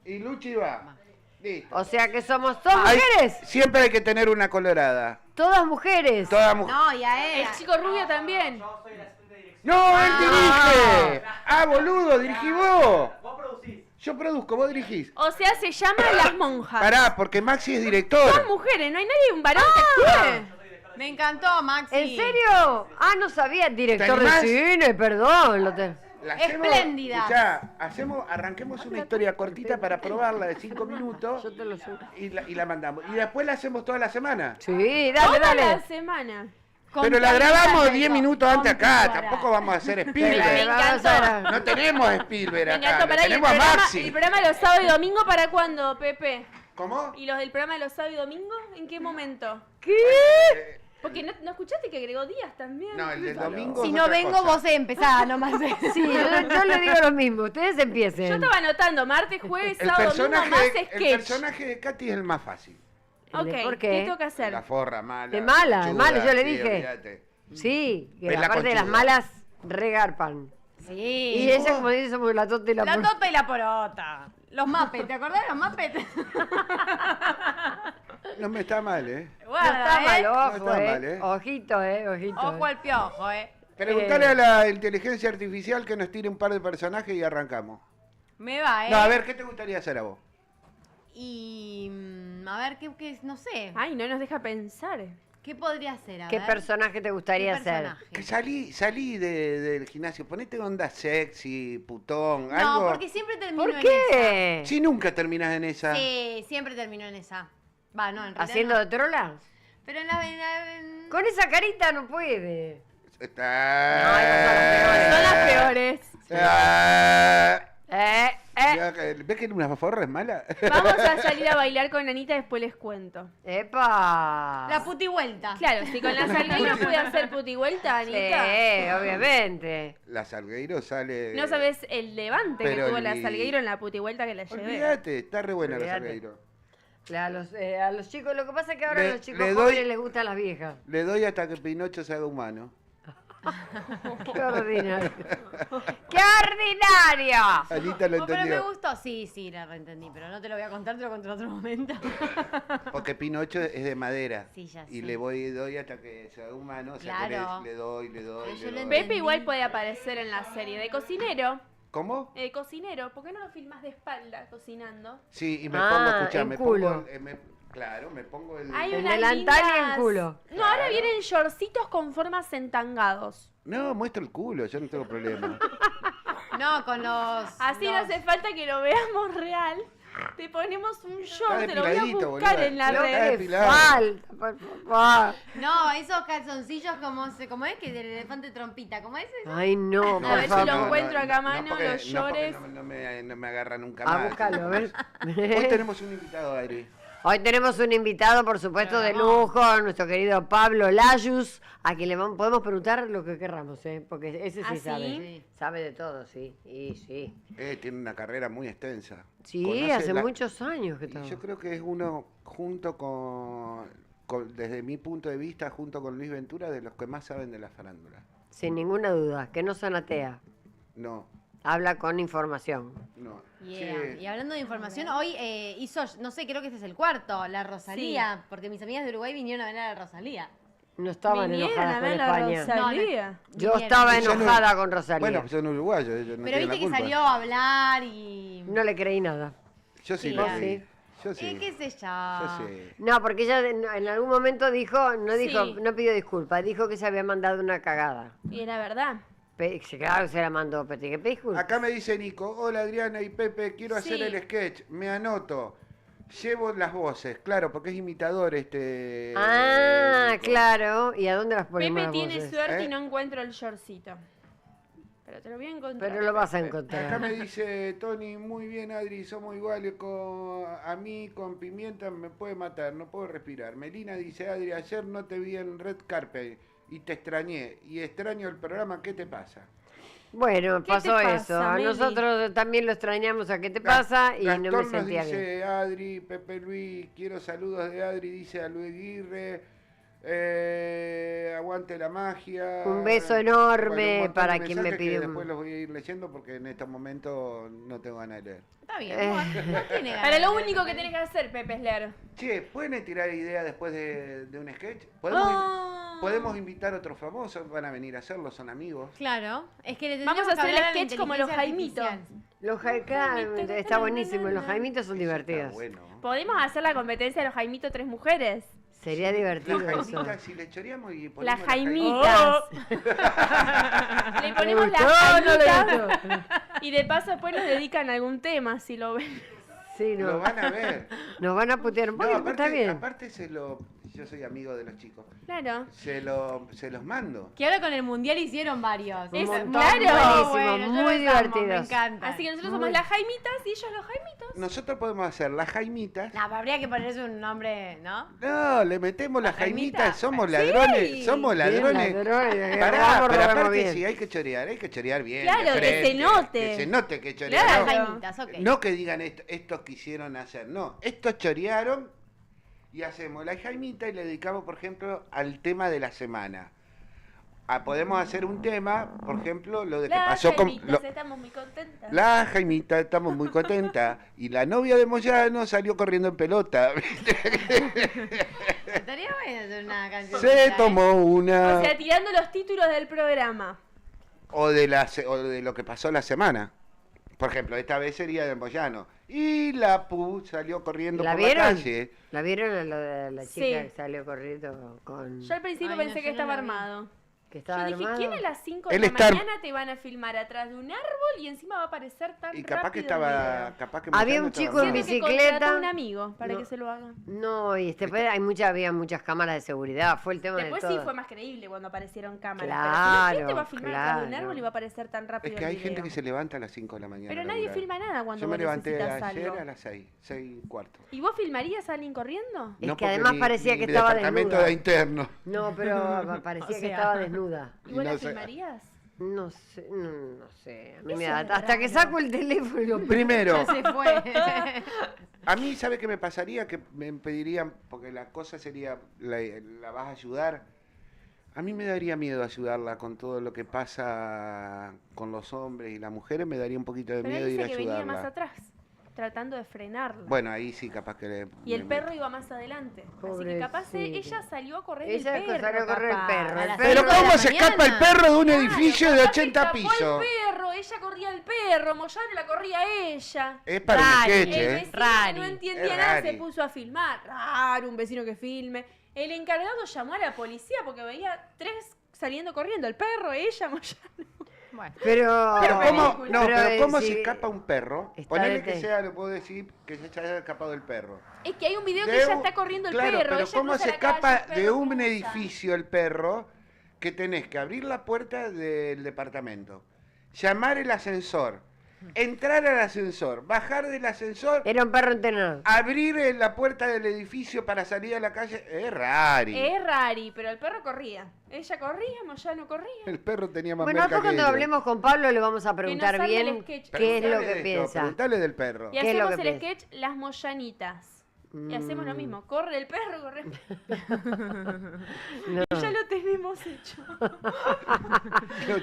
Y Luchi va. Listo. O sea que somos todas Hay- mujeres. siempre hay que tener una colorada. Todas mujeres. Toda mujer. No, y a él. El chico rubio también. ¡No, él dirige! ¡Ah, boludo! ¡Dirigí vos! Vos producís. Yo produzco, vos dirigís. O sea, se llama Las Monjas. Pará, porque Maxi es Son director. mujeres, no hay nadie, un varón que actúe. Me encantó, Maxi. ¿En serio? Ah, no sabía. Director de animás? cine, perdón. La hacemos- Espléndidas. escuchá, arranquemos una historia cortita para probarla de 5 minutos Yo te lo subo. y la mandamos. Y después la hacemos toda la semana. Sí, dale, Toda dale. la semana. Pero la grabamos 10 Con minutos antes acá, píldora. tampoco vamos a hacer Me Spielberg. encantó. No tenemos Spielberg Me acá, encantó. Pará, ¿y el tenemos a programa, Maxi. el programa de los sábados y domingos para cuándo, Pepe? ¿Cómo? ¿Y los del programa de los sábados y domingos? ¿En qué momento? Eh, Porque no escuchaste que agregó días también. No, el del domingo Si es no otra vengo, cosa. vos empezás nomás. Sí, yo le digo lo mismo. Ustedes empiecen. Yo estaba anotando martes, jueves, El sábado, domingo, más el sketch. personaje de Katy es el más fácil. ¿Por Ok, qué? ¿qué tengo que hacer? La forra mala. De mala, de chuda, mala, yo le sí, dije. olvídate. Sí, que Es la aparte de las conchuda. malas, regarpan. Sí. Y ella, como dice, somos la tonta y la La pura. tota y la porota. Los Muppets, ¿te acordás de los Muppets? No me está mal, ¿eh? No Guarda, está mal, No ojo, está mal, Ojito, ojito. Ojo al piojo, Preguntale a la inteligencia artificial que nos tire un par de personajes y arrancamos. Me va, No, a ver, ¿qué te gustaría hacer a vos? Y a ver, no sé. Ay, no nos deja pensar. ¿Qué podría ser? A ¿Qué ver. personaje te gustaría ¿Qué ser? personaje? Que salí del gimnasio, ponete onda sexy, putón, No, algo. porque siempre termino ¿Por en qué? Si nunca terminas en esa. esa. Sí, siempre termino en esa. Va, no, en realidad ¿Haciendo no. de trola? Pero Con esa carita no puede. Está. Son las peores. Ah. Eh. ¿Ves que una forra es mala? Vamos a salir a bailar con Anita, después les cuento. ¡Epa! La puti vuelta. Claro, si con la Salgueiro puede hacer puti vuelta, Sí, Anita. obviamente. La Salgueiro sale. No sabes el levante que Pero tuvo la li- Salgueiro en la puti vuelta que la llevé. Olvídate, está re buena la Olvídate. Salgueiro. Claro, a los chicos, lo que pasa es que ahora Le- a los chicos le doy- jóvenes les gustan las viejas. Le doy hasta que Pinocho se haga humano. ¡Qué ordinario! ¡Qué ordinario! Anita lo Oh, pero me entendió. gustó. Sí, la reentendí, pero no te lo voy a contar, te lo conté en otro momento. Porque Pinocho es de madera. Sí, ya Y sé. le doy hasta que se haga humano. O sea que Claro. le doy. Pero yo le lo doy. entendí. Pepe igual puede aparecer en la serie de cocinero. ¿Cómo? Cocinero, ¿por qué no lo filmas de espalda cocinando? Sí, y me Ah, pongo, escuchá, en me culo. pongo. Claro, me pongo el. Hay En unas delantal y en lindas- culo. No, ahora vienen shortcitos con formas entangados. No, muestro el culo, yo no tengo problema. No, con los. Así no los- hace falta que lo veamos real. Te ponemos un short, te lo voy a depiladito, buscar boluda. en la Lo Lo que red. que depilado. falta, por favor. No, esos calzoncillos como es que del elefante trompita, ¿cómo es eso? Ay, no, A por ver si favor. lo encuentro acá a mano, porque- los no, porque llores. no me agarra nunca A más. buscarlo, a ver. Hoy tenemos un invitado, Adri. Hoy tenemos un invitado, por supuesto, de lujo, nuestro querido Pablo Layus, a quien le podemos preguntar lo que querramos, porque ese sí ¿Ah, sabe. sí? Sabe de todo, sí. Y sí. Tiene una carrera muy extensa. Sí, Conoce hace la- muchos años que Y estamos. yo creo que es uno, junto desde mi punto de vista, junto con Luis Ventura, de los que más saben de la farándula. Sin ninguna duda, que no zanatea. No, Habla con información. no. Yeah. Sí. Y hablando de información, hoy hizo, no sé, creo que este es el cuarto, la Rosalía, porque mis amigas de Uruguay vinieron a ver a la Rosalía. No estaban Vinieron enojadas a con ver la España. Rosalía. Yo Vinieron. estaba Yo no- enojada con Rosalía. Bueno, pues son uruguayos, ellos no Pero tienen viste la que culpa. salió a hablar y... No le creí nada. Yo sí Sí, lo ah. vi. Sí. Yo sí. qué sé yo. Yo sí. No, porque ella en algún momento dijo, Sí. no pidió disculpas, dijo que se había mandado una cagada. Y era verdad. Claro, se la mandó, pero tiene que pedir disculpas. Acá me dice Nico, hola Adriana y Pepe, quiero hacer Sí. el sketch, me anoto. Llevo las voces, claro, porque es imitador este. Nico. Claro. ¿Y a dónde las ponemos Pepe las tiene voces? suerte ¿Eh? y no encuentro el shortcito. Pero te lo voy a encontrar. Pero lo vas a Acá encontrar. me dice Tony, muy bien Adri, somos iguales a mí con pimienta me puede matar, no puedo respirar. Melina dice, Adri, ayer no te vi en Red Carpet y te extrañé y extraño el programa, ¿qué te pasa? Bueno, ¿Qué te pasó pasa, eso. Meli? nosotros también lo extrañamos a qué te pasa y no me Gastón sentía nos dice, bien. Adri, Pepe Luis, quiero saludos de Adri, dice a Luis Aguirre. Aguante la magia. Un beso enorme un montón para de quien me mensajes que pidió un- después los voy a ir leyendo porque en estos momentos no tengo ganas de leer. Está bien, no tiene ganas Para lo de- único que tenés que hacer, Pepe, es leer. Che, ¿pueden tirar ideas después de un sketch? Ah. ¿Podemos invitar a otros famosos? ¿Van a venir a hacerlo? ¿Son amigos? Claro, es que le Vamos tendríamos a que hacer el hablar a la sketch como los inteligencia Jaimitos. artificial. Los claro, está buenísimo. Los jaimitos son Eso está divertidos. bueno. ¿Podemos hacer la competencia de los Jaimitos Tres Mujeres? Sería divertido Las eso. jaimitas, si le choreamos y ponemos Las las jaimitas. Le ponemos las jaimitas y de paso después nos dedican a algún tema, si lo ven. Sí, Lo no. van a ver. Nos van a putear un No, poco, está bien. aparte yo soy amigo de los chicos. Claro. Se los mando. Que ahora con el mundial hicieron varios. Es- montón, claro. buenísimo, yo muy los amo, me divertidos. encanta. Así que nosotros Muy- somos las jaimitas y ellos los jaimitos. Nosotros podemos hacer las jaimitas. No, pero habría que ponerse un nombre, ¿no? No, le metemos las jaimita? jaimitas, somos ladrones, Sí. somos ladrones. Bien, ladrones, Pará, robamos, pero robamos aparte bien. si hay que chorear bien. Claro, de que se frente, note. Que se note que Las chorearon. Claro. jaimitas, ok. No que digan estos quisieron hacer, no, estos chorearon y hacemos la jaimita y le dedicamos, por ejemplo, al tema de la semana. Podemos hacer un tema, por ejemplo, lo de que Las pasó con... jaimitas, estamos muy contentas. La Jaimita, estamos muy contentas. Y la novia de Moyano salió corriendo en pelota. Estaría bueno hacer una canción. Se tomó una... O sea, tirando los títulos del programa. O de lo que pasó la semana. Por ejemplo, esta vez sería de Moyano. Y la Pu salió corriendo ¿La por vieron? la calle. ¿La vieron a lo de la chica Sí. que salió corriendo con... Yo al principio Ay, no, pensé yo que no estaba la vi. armado. que Yo estaba dije, armado? ¿quién a las 5 de Él la está- mañana te van a filmar atrás de un árbol y encima va a aparecer tan Y capaz que rápido el estaba... video? Capaz que Había Moyano un chico estaba en Siento armado. que bicicleta. contrató a un amigo para No. que se lo haga. No, y después había muchas cámaras de seguridad, fue el tema Después de sí todo. fue más creíble cuando aparecieron cámaras. Claro, pero si no, ¿quién te va a filmar atrás de un claro. árbol y va a aparecer tan rápido Es que el hay gente video? que se levanta a las 5 de la mañana. Pero a nadie laburar. filma nada cuando Yo me vos levanté necesitas ayer algo. a las 6:15. ¿Y vos filmarías a alguien corriendo? Es que porque además parecía que estaba departamento desnuda. de interno. No, pero parecía O que sea. estaba desnuda. ¿Y vos no la sé. filmarías? No sé, no sé. A mí Eso me da, es hasta que raro. saco el teléfono. Primero, Se fue. a mí, ¿sabe qué me pasaría? Que me pedirían, porque la cosa sería, la vas a ayudar. A mí me daría miedo ayudarla con todo lo que pasa con los hombres y las mujeres, me daría un poquito de Pero miedo él ir a dice que venía más ayudarla. atrás, tratando de frenarla. Bueno, ahí sí, capaz que... Y el perro iba más adelante. Así que capaz Pobrecito. ella salió a correr Ella el perro. salió a correr el capaz. perro. A El las perro Pero de la ¿cómo se mañana. escapa el perro de un Claro, edificio de capaz 80 escapó pisos? el perro, ella corría el perro, Moyano la corría a ella. Es para un Rari. sketch, El ¿eh? vecino que Rari. no entendía Es nada rari. se puso a filmar. Raro, un vecino que filme. El encargado llamó a la policía porque veía 3 saliendo corriendo. El perro, ella, Moyano. Bueno. Pero, Pero ¿cómo, película. no, pero ¿cómo si- se escapa un perro? Está Ponele que dete- sea, lo puedo decir, que se haya escapado el perro. Es que hay un video que De ella un- está corriendo el claro, perro. pero ella ¿cómo cruza se la calle, escapa el perro de un cruza. edificio el perro que tenés que abrir la puerta del departamento, llamar el ascensor, entrar al ascensor, bajar del ascensor, era un perro entrenado. abrir la puerta del edificio para salir a la calle? Es rari. Es rari, pero el perro corría. Ella corría, Moyano corría. El perro tenía más Bueno, merca después que cuando ellos. hablemos con Pablo le vamos a preguntar salga el bien sketch. qué es lo Preguntale que de esto, piensa. Preguntale del perro. Y ¿Qué es lo hacemos que el piensa? sketch Las Moyanitas. Y Mm. hacemos lo mismo. Corre el perro, corre. No. Y ya lo tenemos hecho. No,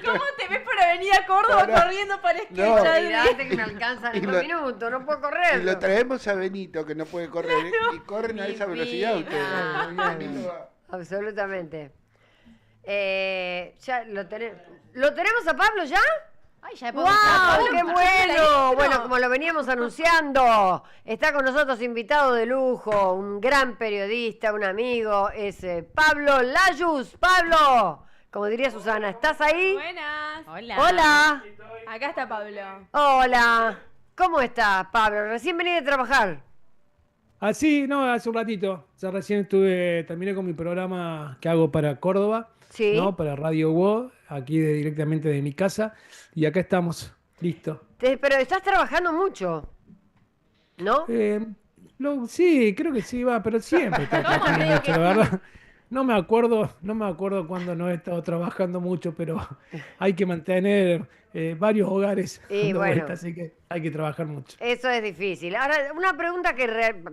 ¿Cómo te ves por Avenida Córdoba Pará. corriendo por sketch? No. Adri? Olvidate que me alcanzan Y en lo- 2 minutos, no puedo Y correr. lo traemos a Benito, que no puede correr, ¿eh? Y corren a Mi esa velocidad vida. ustedes. Ah, Benito va- Absolutamente. Ya lo tenemos. ¿Lo tenemos a Pablo ya? Ay, ya ¡Wow! podemos- ¡Qué Pablo, bueno! ¿no? Bueno, como lo veníamos anunciando, está con nosotros invitado de lujo, un gran periodista, un amigo, es Pablo Layuz. Pablo, como diría Susana, ¿estás ahí? Buenas. Hola. Hola. Acá está Pablo. Hola. ¿Cómo estás, Pablo? Recién vení de trabajar. Ah, sí, no, hace un ratito. Ya recién terminé con mi programa que hago para Córdoba, Sí. ¿no? Para Radio WOW, aquí directamente de mi casa. Y acá estamos, listo. Pero estás trabajando mucho, ¿no? Sí, creo que sí, va, pero siempre está ¿Cómo trabajando creo mucho, que la sí? verdad. No me acuerdo cuando no he estado trabajando mucho, pero hay que mantener varios hogares Y dando bueno. vueltas, así que hay que trabajar mucho. Eso es difícil. Ahora, una pregunta que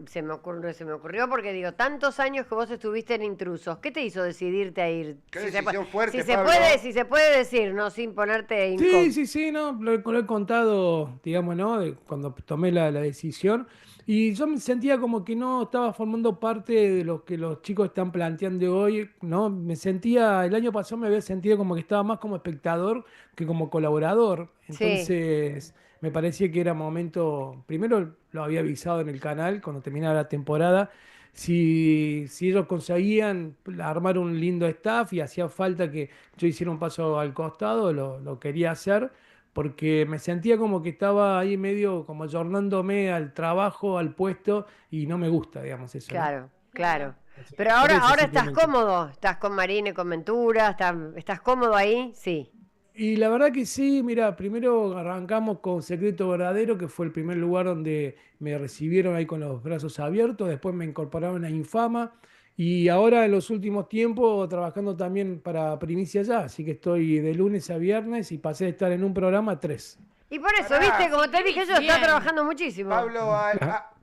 se me ocurrió porque digo, tantos años que vos estuviste en Intrusos, ¿qué te hizo decidirte a ir? Qué se decisión pu- fuerte, si se Pablo. puede, si se puede decir, no sin ponerte incómodo. Sí, no, lo he contado, digamos, ¿no? Cuando tomé la decisión. Y yo me sentía como que no estaba formando parte de lo que los chicos están planteando hoy, ¿no? El año pasado me había sentido como que estaba más como espectador que como colaborador. Sí. Entonces, me parecía que era momento, primero lo había avisado en el canal cuando terminaba la temporada, si ellos conseguían armar un lindo staff y hacía falta que yo hiciera un paso al costado, lo quería hacer, porque me sentía como que estaba ahí medio como ayornándome al trabajo, al puesto, y no me gusta, digamos, eso, ¿no? Claro, claro. Pero Por eso ahora estás simplemente. cómodo, estás con Marina y con Ventura, estás cómodo ahí, sí. Y la verdad que sí, mira, primero arrancamos con Secreto Verdadero, que fue el primer lugar donde me recibieron ahí con los brazos abiertos, después me incorporaron a Infama y ahora en los últimos tiempos trabajando también para Primicia Ya, así que estoy de lunes a viernes y pasé de estar en un programa a tres. Y por eso, Pará. viste, como te dije yo, está Bien. trabajando muchísimo.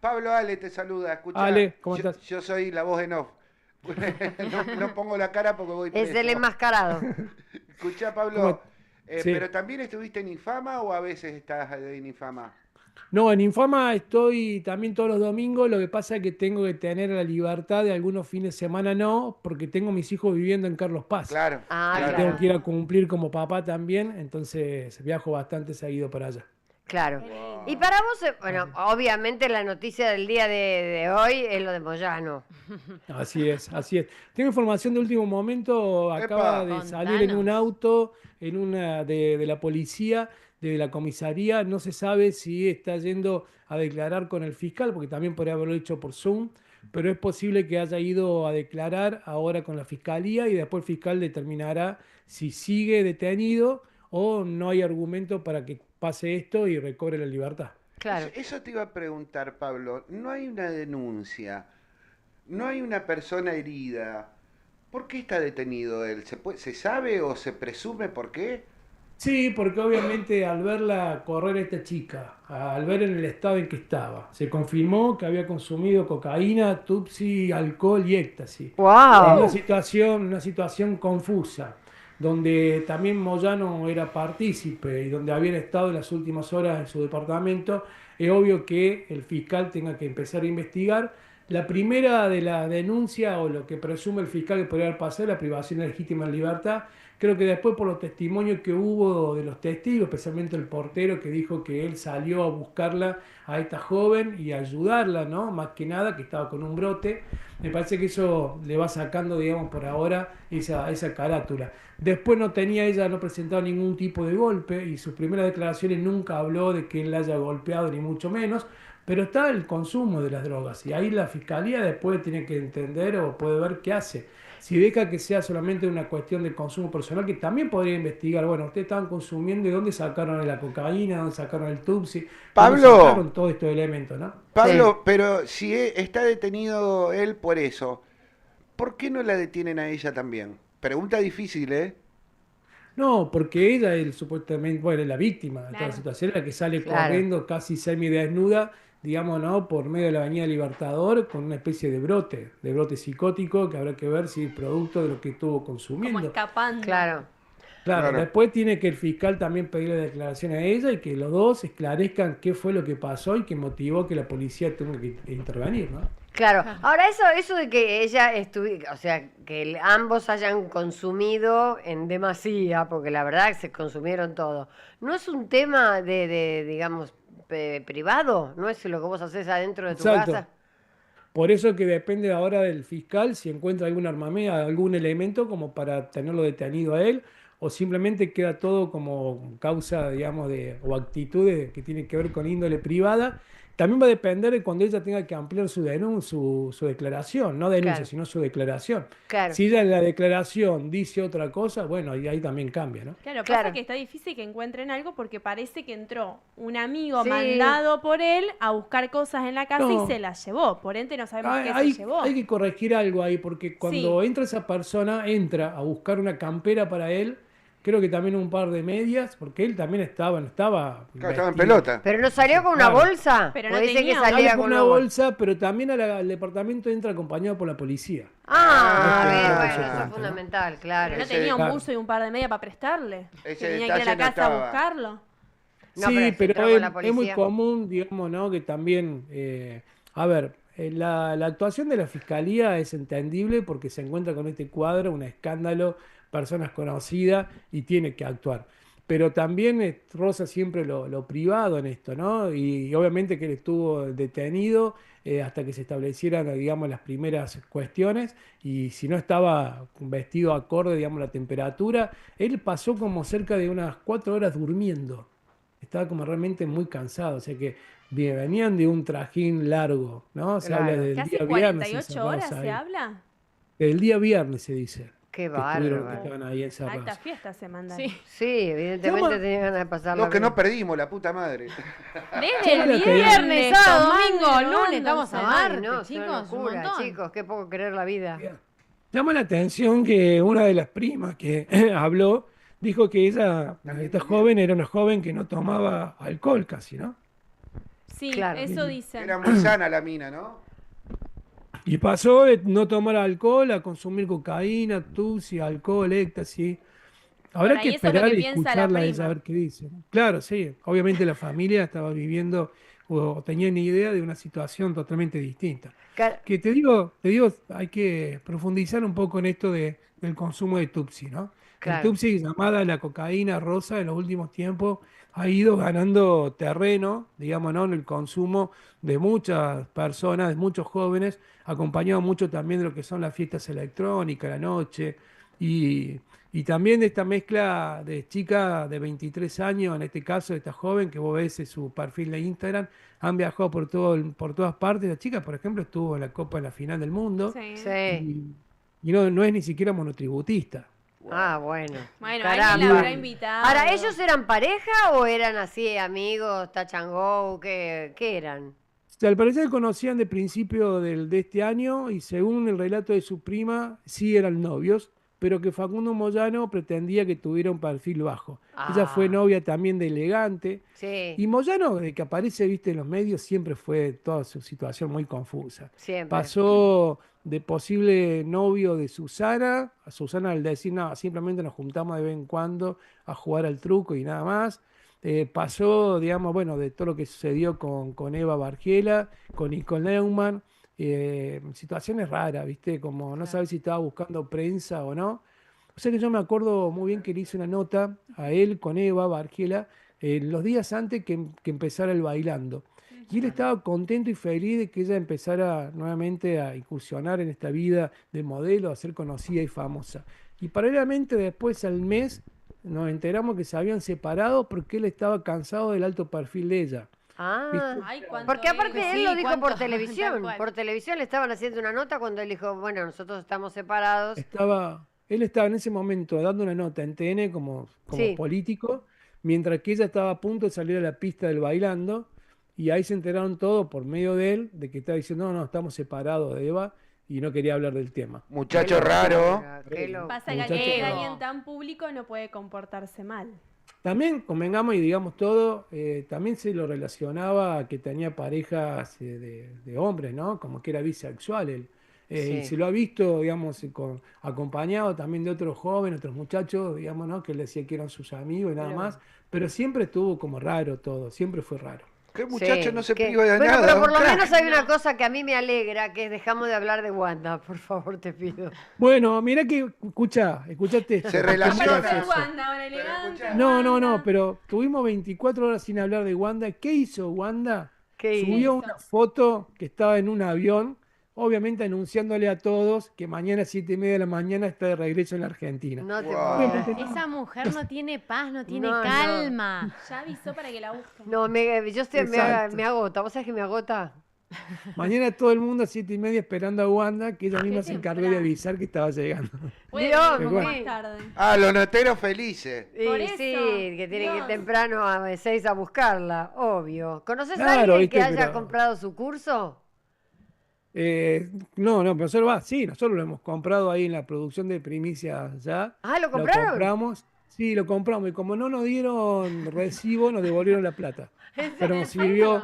Pablo Ale te saluda, escucha. Ale, ¿cómo estás? Yo soy la voz en off. No pongo la cara porque voy Es preso. el enmascarado. Escucha, Pablo, ¿Cómo? Sí. ¿pero también estuviste en Infama o a veces estás en Infama? No, en Infama estoy también todos los domingos, lo que pasa es que tengo que tener la libertad de algunos fines de semana no, porque tengo mis hijos viviendo en Carlos Paz. Claro, Ah, Y claro. tengo que ir a cumplir como papá también, entonces viajo bastante seguido para allá. Claro. Y para vos, bueno, obviamente la noticia del día de hoy es lo de Moyano. Así es, así es. Tengo información de último momento, acaba Epa. de salir en un Contanos. auto, en una de la policía, de la comisaría, no se sabe si está yendo a declarar con el fiscal, porque también podría haberlo hecho por Zoom, pero es posible que haya ido a declarar ahora con la fiscalía y después el fiscal determinará si sigue detenido o no hay argumento para que pase esto y recobre la libertad. Claro. Eso te iba a preguntar, Pablo. No hay una denuncia, no hay una persona herida. ¿Por qué está detenido él? ¿Se sabe o se presume por qué? Sí, porque obviamente al verla correr a esta chica, al ver en el estado en que estaba, se confirmó que había consumido cocaína, tupsi, alcohol y éxtasis. ¡Wow! Una situación confusa, donde también Moyano era partícipe y donde habían estado en las últimas horas en su departamento. Es obvio que el fiscal tenga que empezar a investigar. La primera de la denuncia o lo que presume el fiscal que podría haber pasado es la privación de legítima libertad. Creo que después por los testimonios que hubo de los testigos, especialmente el portero que dijo que él salió a buscarla a esta joven y a ayudarla, ¿no? Más que nada, que estaba con un brote. Me parece que eso le va sacando, digamos, por ahora esa carátula. Después no presentaba ningún tipo de golpe y sus primeras declaraciones nunca habló de que él la haya golpeado, ni mucho menos. Pero está el consumo de las drogas y ahí la fiscalía después tiene que entender o puede ver qué hace. Si deja que sea solamente una cuestión de consumo personal, que también podría investigar, bueno, ustedes estaban consumiendo y dónde sacaron la cocaína, dónde sacaron el tupsi, dónde Pablo. sacaron todos estos elementos, ¿no? Pablo, pero si está detenido él por eso, ¿por qué no la detienen a ella también? Pregunta difícil, ¿eh? No, porque ella es supuestamente, bueno, es la víctima de toda Claro. la situación, la que sale Claro. corriendo casi semidesnuda, digamos, ¿no? Por medio de la Avenida Libertador, con una especie de brote psicótico, que habrá que ver si es producto de lo que estuvo Como consumiendo. escapando. Claro. Claro, Claro. después tiene que el fiscal también pedirle declaración a ella y que los dos esclarezcan qué fue lo que pasó y que motivó que la policía tenga que intervenir, ¿no? Claro. Ahora eso de que ella o sea, que ambos hayan consumido en demasía, porque la verdad que se consumieron todo, ¿no es un tema digamos, privado? ¿No es lo que vos haces adentro de tu Exacto. casa? Por eso que depende ahora del fiscal si encuentra algún armamento, algún elemento como para tenerlo detenido a él, o simplemente queda todo como causa, digamos, o actitudes que tienen que ver con índole privada. También va a depender de cuando ella tenga que ampliar su declaración, no denuncia, Claro. sino su declaración. Claro. Si ella en la declaración dice otra cosa, bueno, ahí también cambia, ¿no? Claro, Claro. pasa que está difícil que encuentren algo porque parece que entró un amigo Sí. mandado por él a buscar cosas en la casa No. y se las llevó. Por ende no sabemos qué Hay, se llevó. hay que corregir algo ahí, porque cuando entra esa persona, entra a buscar una campera para él, creo que también un par de medias, porque él también no estaba Claro, estaba en vestido. pelota. ¿Pero no salió con una Claro. bolsa? Pero O no dice que tenía, salía Sale con con una bolsa, pero también al departamento entra acompañado por la policía. Ah, No es que bien, entra por bueno, su eso es cuenta, ¿no? fundamental, claro. Pero no Ese- tenía un claro. buzo y un par de medias para prestarle. Ese Que tenía que ir a detalle la no casa a estaba. buscarlo. No, Sí, pero si pero entró con la es muy policía. común, digamos, ¿no? Que también, a ver, la actuación de la fiscalía es entendible porque se encuentra con este cuadro, un escándalo, personas conocidas y tiene que actuar. pero también roza siempre lo privado en esto, ¿no? Y obviamente que él estuvo detenido hasta que se establecieran, digamos, las primeras cuestiones, y si no estaba vestido acorde, digamos, la temperatura, él pasó como cerca de unas 4 horas durmiendo. Estaba como realmente muy cansado, o sea que venían de un trajín largo, ¿no? Se habla Claro. del ¿Casi día viernes 48 horas encerrados se ahí. habla? El día viernes se dice Qué que estuvieron, que bárbaro. estaban ahí Alta encerrados. fiesta se mandaron. Sí. Sí, evidentemente Llama- tenía ganas de pasarla Lo que no bien. perdimos, la puta madre. Desde Llama el la atención. Viernes, sábado, tomando, domingo, lunes, drogándose. estamos a Ay, martes, no, es una chicos, un locura, montón. chicos, qué poco querer la vida. Llama la atención que una de las primas que habló dijo que esta joven era una joven que no tomaba alcohol casi, ¿no? Sí, Claro. eso dicen. Era muy sana la mina, ¿no? Y pasó de no tomar alcohol a consumir cocaína, tusi, alcohol, éxtasis. Habrá Por que ahí eso es lo esperar que y piensa la escucharla a ella prima. a ver qué dice. Claro, sí. Obviamente la familia estaba viviendo o tenía ni idea de una situación totalmente distinta. Car- Que te digo, hay que profundizar un poco en esto del consumo de Tupsi, ¿no? El Claro. Tupsi, llamada la cocaína rosa, en los últimos tiempos ha ido ganando terreno, digamos, ¿no? En el consumo de muchas personas, de muchos jóvenes, acompañado mucho también de lo que son las fiestas electrónicas, la noche, y, y también de esta mezcla de chica de 23 años, en este caso, esta joven que vos ves en su perfil de Instagram, han viajado por todas partes. La chica, por ejemplo, estuvo en la Copa en la final del mundo Sí. Sí. y no es ni siquiera monotributista. Ah, bueno. Bueno, alguien la habrá Caramba. invitado. Ahora, ¿ellos eran pareja o eran así amigos, touch and go? ¿Qué eran? O sea, al parecer conocían de principio de este año y según el relato de su prima, sí eran novios, pero que Facundo Moyano pretendía que tuviera un perfil bajo. Ella fue Ah. novia también de Elegante. Sí, Y Moyano, desde que aparece, viste, en los medios, siempre fue toda su situación muy confusa. siempre. Pasó de posible novio de Susana, a Susana al decir, no, simplemente nos juntamos de vez en cuando a jugar al truco y nada más. Pasó, digamos, bueno, de todo lo que sucedió con Eva Bargiela, con Nicole Neumann, situaciones raras, viste, como no sabes si estaba buscando prensa o no. O sea que yo me acuerdo muy bien que le hice una nota a él con Eva Bargiela los días antes que empezara el bailando. Y él estaba contento y feliz de que ella empezara nuevamente a incursionar en esta vida de modelo, a ser conocida y famosa. Y paralelamente después al mes nos enteramos que se habían separado porque él estaba cansado del alto perfil de ella. Ah, Ay, cuánto porque aparte ego. él Sí, lo dijo por cuánto, tal televisión. cual. Por televisión le estaban haciendo una nota cuando él dijo, bueno, nosotros estamos separados. Él estaba en ese momento dando una nota en TN como Sí. político, mientras que ella estaba a punto de salir a la pista del bailando, y ahí se enteraron todos por medio de él de que estaba diciendo, no, no, estamos separados de Eva, y no quería hablar del tema. Muchacho Qué raro. locura, qué Pasa que Muchacho alguien, raro. alguien tan público no puede comportarse mal. También, convengamos y digamos todo, también se lo relacionaba a que tenía parejas de hombres, ¿no? Como que era bisexual él. Y Sí. se lo ha visto, digamos, acompañado también de otros jóvenes, otros muchachos, digamos, ¿no? Que él decía que eran sus amigos y nada más. Pero siempre estuvo como raro todo, siempre fue raro. ¿Qué muchacho Sí, no se que- priva de bueno, nada? pero por un lo crack. menos hay una cosa que a mí me alegra, que es dejamos de hablar de Wanda, por favor, te pido. Bueno, mirá que, escuchaste esto. Se porque es muy relaciona. Parece gracioso. Wanda ahora elegante. No, pero tuvimos 24 horas sin hablar de Wanda. ¿Qué hizo Wanda? ¿Qué Subió hizo? una foto que estaba en un avión, obviamente anunciándole a todos que mañana a 7:30 de la mañana está de regreso en la Argentina. No te Wow. puedo Obviamente creer. Esa mujer no tiene paz, no tiene No, no. calma. Ya avisó para que la busquen. No, yo estoy, Exacto. me agota. ¿Vos sabés que me agota? Mañana todo el mundo a 7:30 esperando a Wanda, que ella misma se encargó de temprano. avisar que estaba llegando. Puede Dios, venir un poco bueno. más tarde. Ah, los noteros felices. Por Y eso, sí, que tienen que ir Dios. temprano a 6 a buscarla, obvio. ¿Conoces a Claro, alguien viste, que haya pero- comprado su curso? No, pero nosotros lo hemos comprado ahí en la producción de Primicia ya. Ah, ¿lo compraron? compramos, sí, lo compramos. Y como no nos dieron recibo, nos devolvieron la plata. Pero nos sirvió,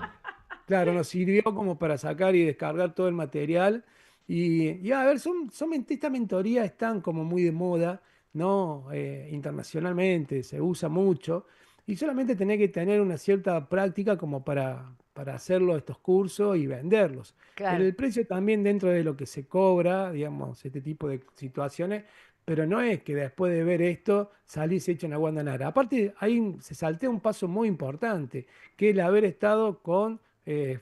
claro, nos sirvió como para sacar y descargar todo el material. Y a ver, esta mentoría están como muy de moda, ¿no? Internacionalmente, se usa mucho. Y solamente tenés que tener una cierta práctica como para hacerlo estos cursos y venderlos. Claro. El precio también dentro de lo que se cobra, digamos, este tipo de situaciones, pero no es que después de ver esto salís hecho una Wanda Nara. Aparte, ahí se saltea un paso muy importante, que es el haber estado con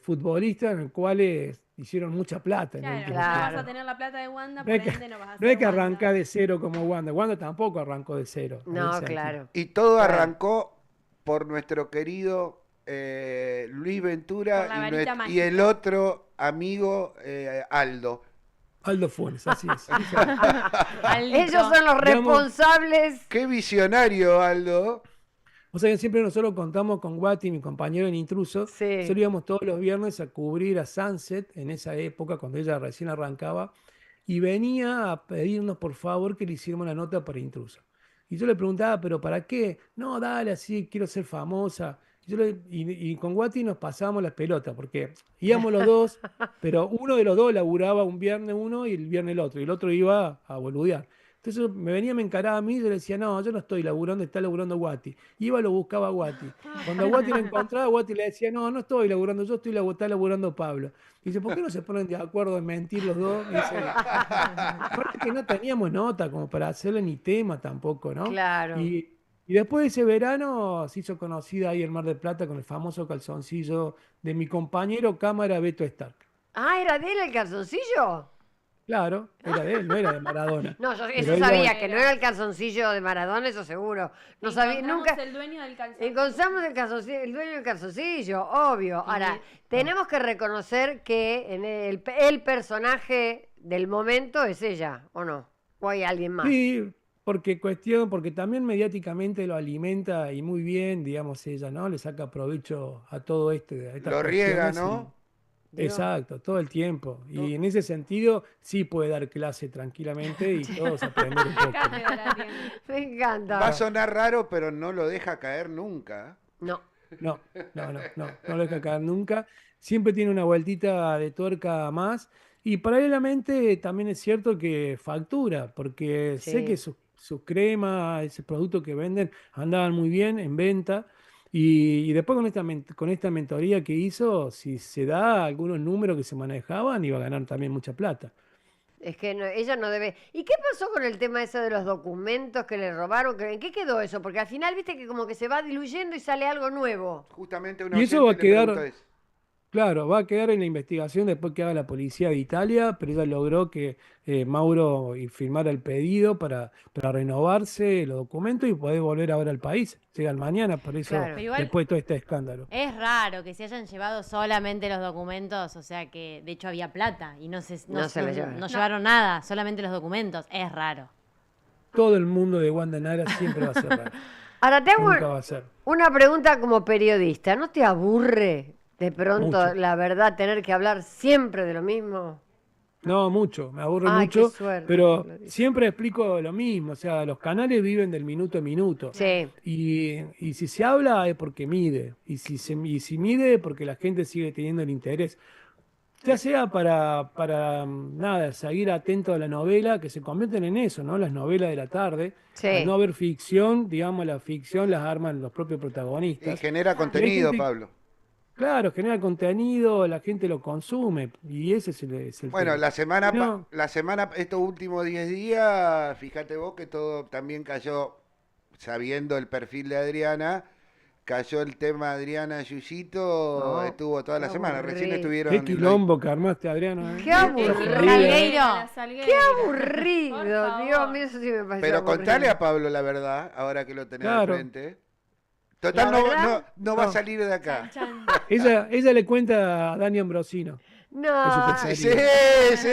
futbolistas en los cuales hicieron mucha plata en el Claro, último no vas Claro. a tener la plata de Wanda, No por es que, ende no vas a no ser es que Wanda. arrancar de cero como Wanda. Wanda tampoco arrancó de cero. en No, ese sentido. claro. Y todo Claro. arrancó por nuestro querido Luis Ventura Por la y, varita y el mágica. otro amigo Aldo. Aldo Funes, así es. Aldito. Ellos son los Digamos- responsables. Qué visionario, Aldo. O sea que siempre nosotros contamos con Guati, mi compañero en Intruso. Sí. Nosotros íbamos todos los viernes a cubrir a Sunset en esa época, cuando ella recién arrancaba, y venía a pedirnos por favor que le hiciéramos la nota para Intruso. Y yo le preguntaba, ¿pero para qué? No, dale, así, quiero ser famosa. Y con Guati nos pasábamos las pelotas, porque íbamos los dos, pero uno de los dos laburaba un viernes uno y el viernes el otro, y el otro iba a boludear. Entonces me encaraba a mí y yo le decía, no, yo no estoy laburando, está laburando Guati. Iba, lo buscaba a Guati. Cuando a Guati lo encontraba, Guati le decía, no, no estoy laburando, yo está laburando Pablo. Y dice, ¿por qué no se ponen de acuerdo en mentir los dos? Y dice, aparte que no teníamos nota como para hacerle ni tema tampoco, ¿no? Claro. Y después de ese verano se hizo conocida ahí en Mar del Plata con el famoso calzoncillo de mi compañero cámara Beto Stark. Ah, ¿era de él el calzoncillo? Claro, era de él, no era de Maradona. No, yo Pero eso él sabía, lo- que no era el calzoncillo de Maradona, eso seguro. No sabía, Encontramos nunca. el dueño del calzón. Encontramos el dueño del calzoncillo, obvio. Ahora, tenemos que reconocer que en el personaje del momento es ella, ¿o no? ¿O hay alguien más? Sí, porque también mediáticamente lo alimenta y muy bien, digamos, ella, ¿no? Le saca provecho a todo a estas Lo riega, cuestiones ¿no? Exacto, todo el tiempo. Y en ese sentido sí puede dar clase tranquilamente y todos aprender un poco. Cátedra tiene. Me encanta. Va a sonar raro, pero no lo deja caer nunca. No. No lo deja caer nunca. Siempre tiene una vueltita de tuerca más. Y paralelamente también es cierto que factura, porque sé Sí. que sus cremas, ese producto que venden, andaban muy bien en venta. Y después con esta mentoría que hizo, si se da algunos números que se manejaban, iba a ganar también mucha plata. Es que ella no debe. ¿Y qué pasó con el tema ese de los documentos que le robaron? ¿En qué quedó eso? Porque al final, viste que como que se va diluyendo y sale algo nuevo. Justamente una Y eso va a oyente le quedar, preguntó eso. claro, va a quedar en la investigación después que haga la policía de Italia, pero ella logró que Mauro firmara el pedido para renovarse los documentos y poder volver ahora al país. Llegan mañana, por eso, Claro. Pero igual- después de todo este escándalo. Es raro que se hayan llevado solamente los documentos, o sea que de hecho había plata y no se No se la llevaron. no llevaron nada, solamente los documentos. Es raro. Todo el mundo de Wanda Nara siempre va a ser raro. Ahora te hago Nunca va a ser. una pregunta como periodista. ¿No te aburre de pronto, Mucho. la verdad, tener que hablar siempre de lo mismo? No, mucho, me aburre Ay, qué mucho, suerte, pero Clarice. siempre explico lo mismo, o sea, los canales viven del minuto a minuto. Sí. Y si se habla es porque mide, y si mide es porque la gente sigue teniendo el interés. Ya sea para nada, seguir atento a la novela, que se convierten en eso, ¿no? Las novelas de la tarde. Sí. Al no haber ficción, digamos, la ficción las arman los propios Y protagonistas. genera contenido, gente- Pablo. Claro, genera contenido, la gente lo consume, y ese es el Bueno, tema. No. estos últimos 10 días, fíjate vos que todo también cayó, sabiendo el perfil de Adriana, cayó el tema Adriana Yuyito, No, estuvo toda la qué semana, recién aburrido. estuvieron... Qué quilombo que armaste, Adriano. ¿eh? Qué aburrido. Salgueiro. La Salgueiro. ¡Qué aburrido! Por Dios favor. mío, eso sí me parece Pero aburrido. contale a Pablo la verdad, ahora que lo tenés Claro. de frente. Total, La no, verdad, no va a no. salir de acá. Chan. Ella le cuenta a Dani Ambrosino. No, Es su Sí, tercer sí.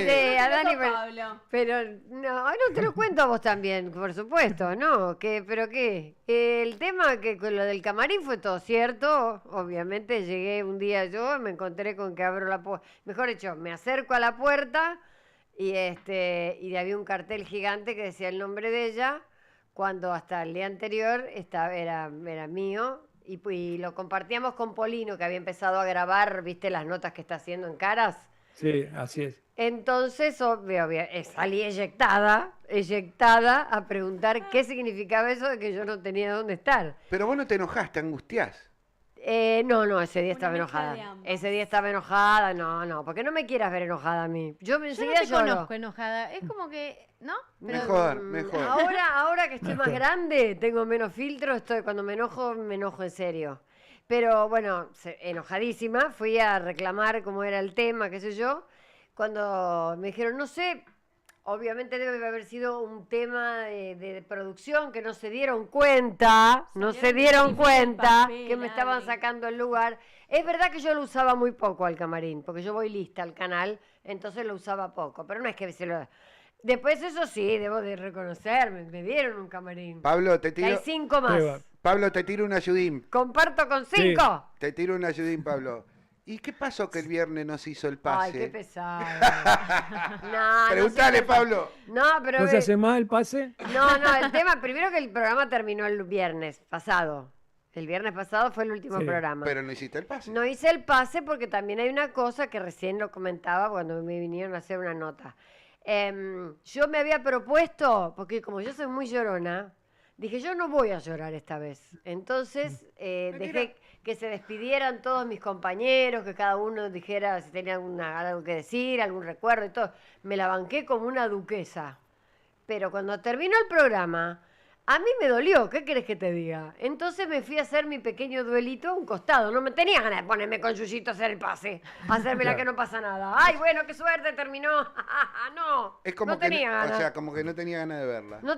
sí, a Dani, Pablo. pero no te lo cuento a vos también, por supuesto, ¿no? ¿Pero qué? El tema que con lo del camarín fue todo cierto, obviamente llegué un día yo, me encontré con que abro la puerta, mejor dicho, me acerco a la puerta y había un cartel gigante que decía el nombre de ella, cuando hasta el día anterior era mío. Y lo compartíamos con Polino, que había empezado a grabar, ¿viste las notas que está haciendo en Caras? Sí, así es. Entonces, obvio, salí eyectada a preguntar qué significaba eso de que yo no tenía dónde estar. Pero vos no te enojaste, angustiás. No, ese día Una estaba mezcla enojada. de ambos. Ese día estaba enojada, no, porque no me quieras ver enojada a mí. Yo Yo no enseguida te lloro. conozco enojada. Es como que, ¿no? Pero Mejor. Ahora que estoy más Mejor. grande, tengo menos filtro, cuando me enojo en serio. Pero bueno, enojadísima, fui a reclamar cómo era el tema, qué sé yo. Cuando me dijeron, no sé, obviamente debe haber sido un tema de producción que no se dieron cuenta, no se Salieron dieron de cuenta papel, que me estaban Adri. sacando el lugar. Es verdad que yo lo usaba muy poco al camarín, porque yo voy lista al canal, entonces lo usaba poco, pero no es que se lo... Después eso sí, debo de reconocerme, me dieron un camarín. Pablo, te Que hay tiro, 5 más. va. Pablo, te tiro un ayudín. Comparto con Sí. 5. Te tiro un ayudín, Pablo. ¿Y qué pasó que el viernes no se hizo el Ay, qué pase? pesado. No, Preguntale, se me- Pablo. No, pero ¿No se hace más el pase? no, el tema, primero que el programa terminó el viernes pasado. El viernes pasado fue el último Sí, programa. Pero no hiciste el pase. No hice el pase porque también hay una cosa que recién lo comentaba cuando me vinieron a hacer una nota. Yo me había propuesto, porque como yo soy muy llorona, dije, yo no voy a llorar esta vez. Entonces dejé que se despidieran todos mis compañeros, que cada uno dijera si tenía algo que decir, algún recuerdo y todo. Me la banqué como una duquesa. Pero cuando terminó el programa, a mí me dolió, ¿qué querés que te diga? Entonces me fui a hacer mi pequeño duelito a un costado. No me tenía ganas de ponerme con Yuyito a hacer el pase, a hacerme la que no pasa nada. Ay, bueno, qué suerte, terminó. No, Es como no que, tenía ganas. o sea, como que no tenía ganas de verla. No,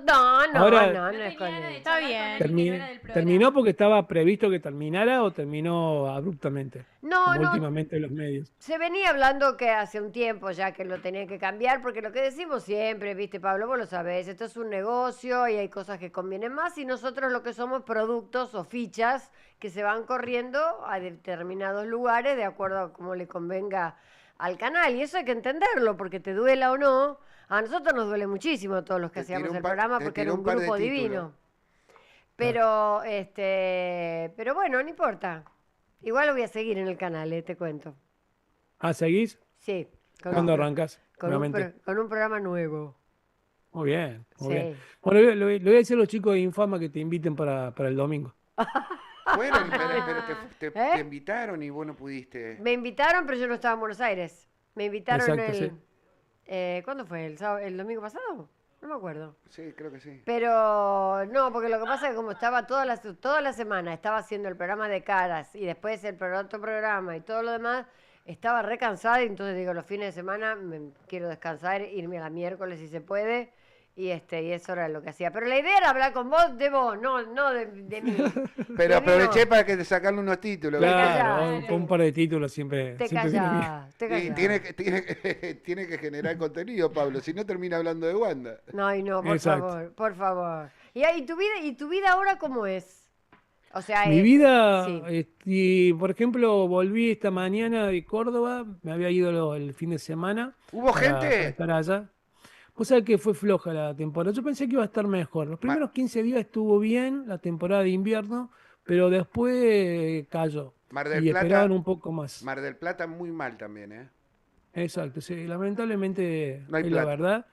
Ahora- no No es tenía con ganas de él. Está charlar bien. con alguien que no era del programa. ¿Terminó porque estaba previsto que terminara o terminó abruptamente? No, Como no, últimamente en los medios. se venía hablando que hace un tiempo ya que lo tenía que cambiar, porque lo que decimos siempre, viste Pablo, vos lo sabés, esto es un negocio y hay cosas que convienen más y nosotros lo que somos productos o fichas que se van corriendo a determinados lugares de acuerdo a cómo le convenga al canal. Y eso hay que entenderlo, porque te duela o no, a nosotros nos duele muchísimo a todos los que Te tiró hacíamos un el par- programa te porque tiró era un un par de grupo títulos. divino. Pero bueno, no importa. Igual lo voy a seguir en el canal, te cuento. Ah, ¿seguís? Sí. ¿Cuándo arrancas? Con un, Nuevamente. con un programa nuevo. Muy bien, muy Sí. bien. Bueno, le voy a decir a los chicos de Infama que te inviten para el domingo. Fueron, pero te ¿Eh? invitaron y vos no pudiste. Me invitaron, pero yo no estaba en Buenos Aires. Me invitaron Exacto, sí. ¿cuándo fue? ¿El domingo pasado? No me acuerdo. Sí, creo que sí. Pero no, porque lo que pasa es que como estaba toda la semana, estaba haciendo el programa de caras y después otro programa y todo lo demás, estaba re cansada y entonces digo, los fines de semana quiero descansar, irme a la miércoles si se puede. Y eso era lo que hacía. Pero la idea era hablar con vos, no de mí. Pero De aproveché mí no. para que te sacarle unos títulos. ¿viste? Claro, callás. un par de títulos siempre, Te siempre viene bien. callás, te Y callás. tiene que generar contenido, Pablo, si no termina hablando de Wanda. No, y no, por Exacto. favor, por favor. ¿Y tu vida ahora cómo es? O sea, Mi vida, sí. y, por ejemplo, volví esta mañana de Córdoba, me había ido el fin de semana. ¿Hubo para gente? estar allá. Vos sabés que fue floja la temporada. Yo pensé que iba a estar mejor. Los primeros 15 días estuvo bien, la temporada de invierno, pero después cayó. Mar del Y Plata, esperaban un poco más. Mar del Plata muy mal también, ¿eh? Exacto, sí, lamentablemente No hay es la plata. verdad.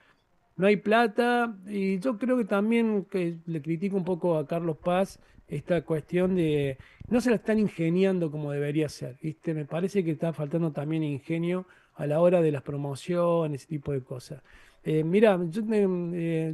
No hay plata y yo creo que también que le critico un poco a Carlos Paz esta cuestión de no se la están ingeniando como debería ser, ¿viste? Me parece que está faltando también ingenio a la hora de las promociones, ese tipo de cosas. Mira,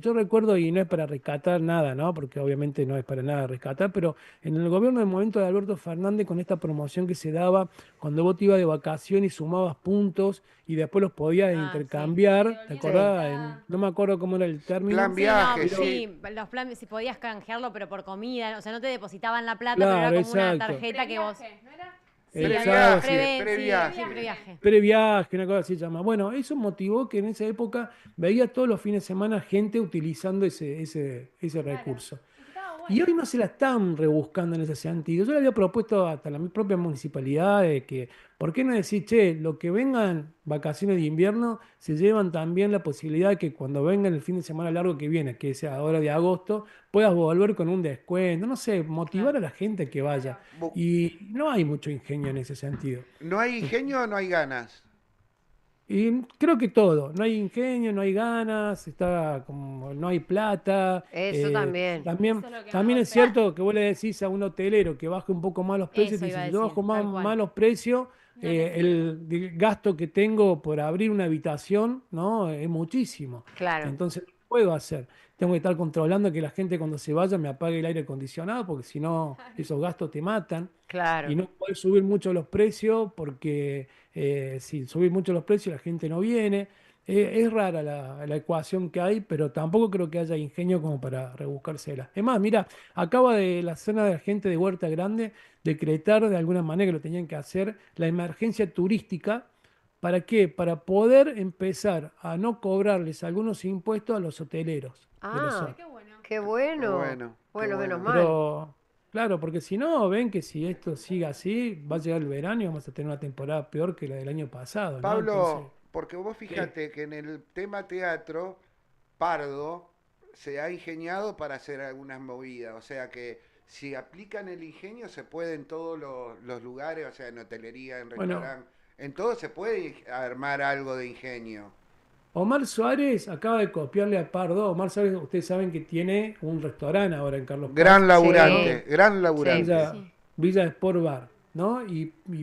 yo recuerdo, y no es para rescatar nada, ¿no? Porque obviamente no es para nada rescatar, pero en el gobierno del momento de Alberto Fernández, con esta promoción que se daba cuando vos te ibas de vacaciones y sumabas puntos y después los podías Ah, intercambiar, sí. ¿te Sí. acordás? No me acuerdo cómo era el término. Plan Sí, viaje, no, sí. sí, los planes, si podías canjearlo, pero por comida, o sea, no te depositaban la plata, Claro, pero era como una exacto. tarjeta que vos... Previaje, ¿no era? Sí, Exacto, sí. Previaje. previaje. Previaje, una cosa así se llama. Bueno, eso motivó que en esa época veía todos los fines de semana gente utilizando ese recurso. Estaba bueno. Y hoy no se la están rebuscando en ese sentido. Yo le había propuesto hasta la propia municipalidad de que, ¿por qué no decir, che, lo que vengan vacaciones de invierno, se llevan también la posibilidad de que cuando vengan el fin de semana largo que viene, que sea ahora de agosto, puedas volver con un descuento, no sé, motivar a la gente que vaya. Y no hay mucho ingenio en ese sentido. ¿No hay ingenio o no hay ganas? Y creo que todo, no hay ingenio, no hay ganas, está como, no hay plata. Eso también. También, Eso es lo que también más es cierto que vos le decís a un hotelero que baje un poco más los precios, Eso y iba a si yo decir, bajo más, tal cual. más los precios, No te sirve. el gasto que tengo por abrir una habitación, ¿no? Es muchísimo. Claro, Entonces, no puedo hacer. Tengo que estar controlando que la gente cuando se vaya me apague el aire acondicionado, porque si no, esos gastos te matan. claro. Y no puedes subir mucho los precios porque si subís mucho los precios la gente no viene. Es rara la ecuación que hay, pero tampoco creo que haya ingenio como para rebuscársela. Es más, mira, acaba de la zona de la gente de Huerta Grande decretar de alguna manera que lo tenían que hacer la emergencia turística. ¿Para qué? Para poder empezar a no cobrarles algunos impuestos a los hoteleros de la Ah, zona. Qué bueno. qué bueno. bueno, qué Bueno, menos bueno. mal. Pero, claro, porque si no, ven que si esto sigue así, va a llegar el verano y vamos a tener una temporada peor que la del año pasado, ¿no? Entonces, Pablo, porque vos fíjate que en el tema teatro, Pardo se ha ingeniado para hacer algunas movidas, o sea que si aplican el ingenio se puede en todos los lugares, o sea, en hotelería, en bueno, restaurante, en todo se puede armar algo de ingenio. Omar Suárez acaba de copiarle a Pardo. Omar Suárez, ustedes saben que tiene un restaurante ahora en Carlos Paz, Gran Sí, laburante, gran sí. laburante. Sí. Villa Sport Bar, ¿no?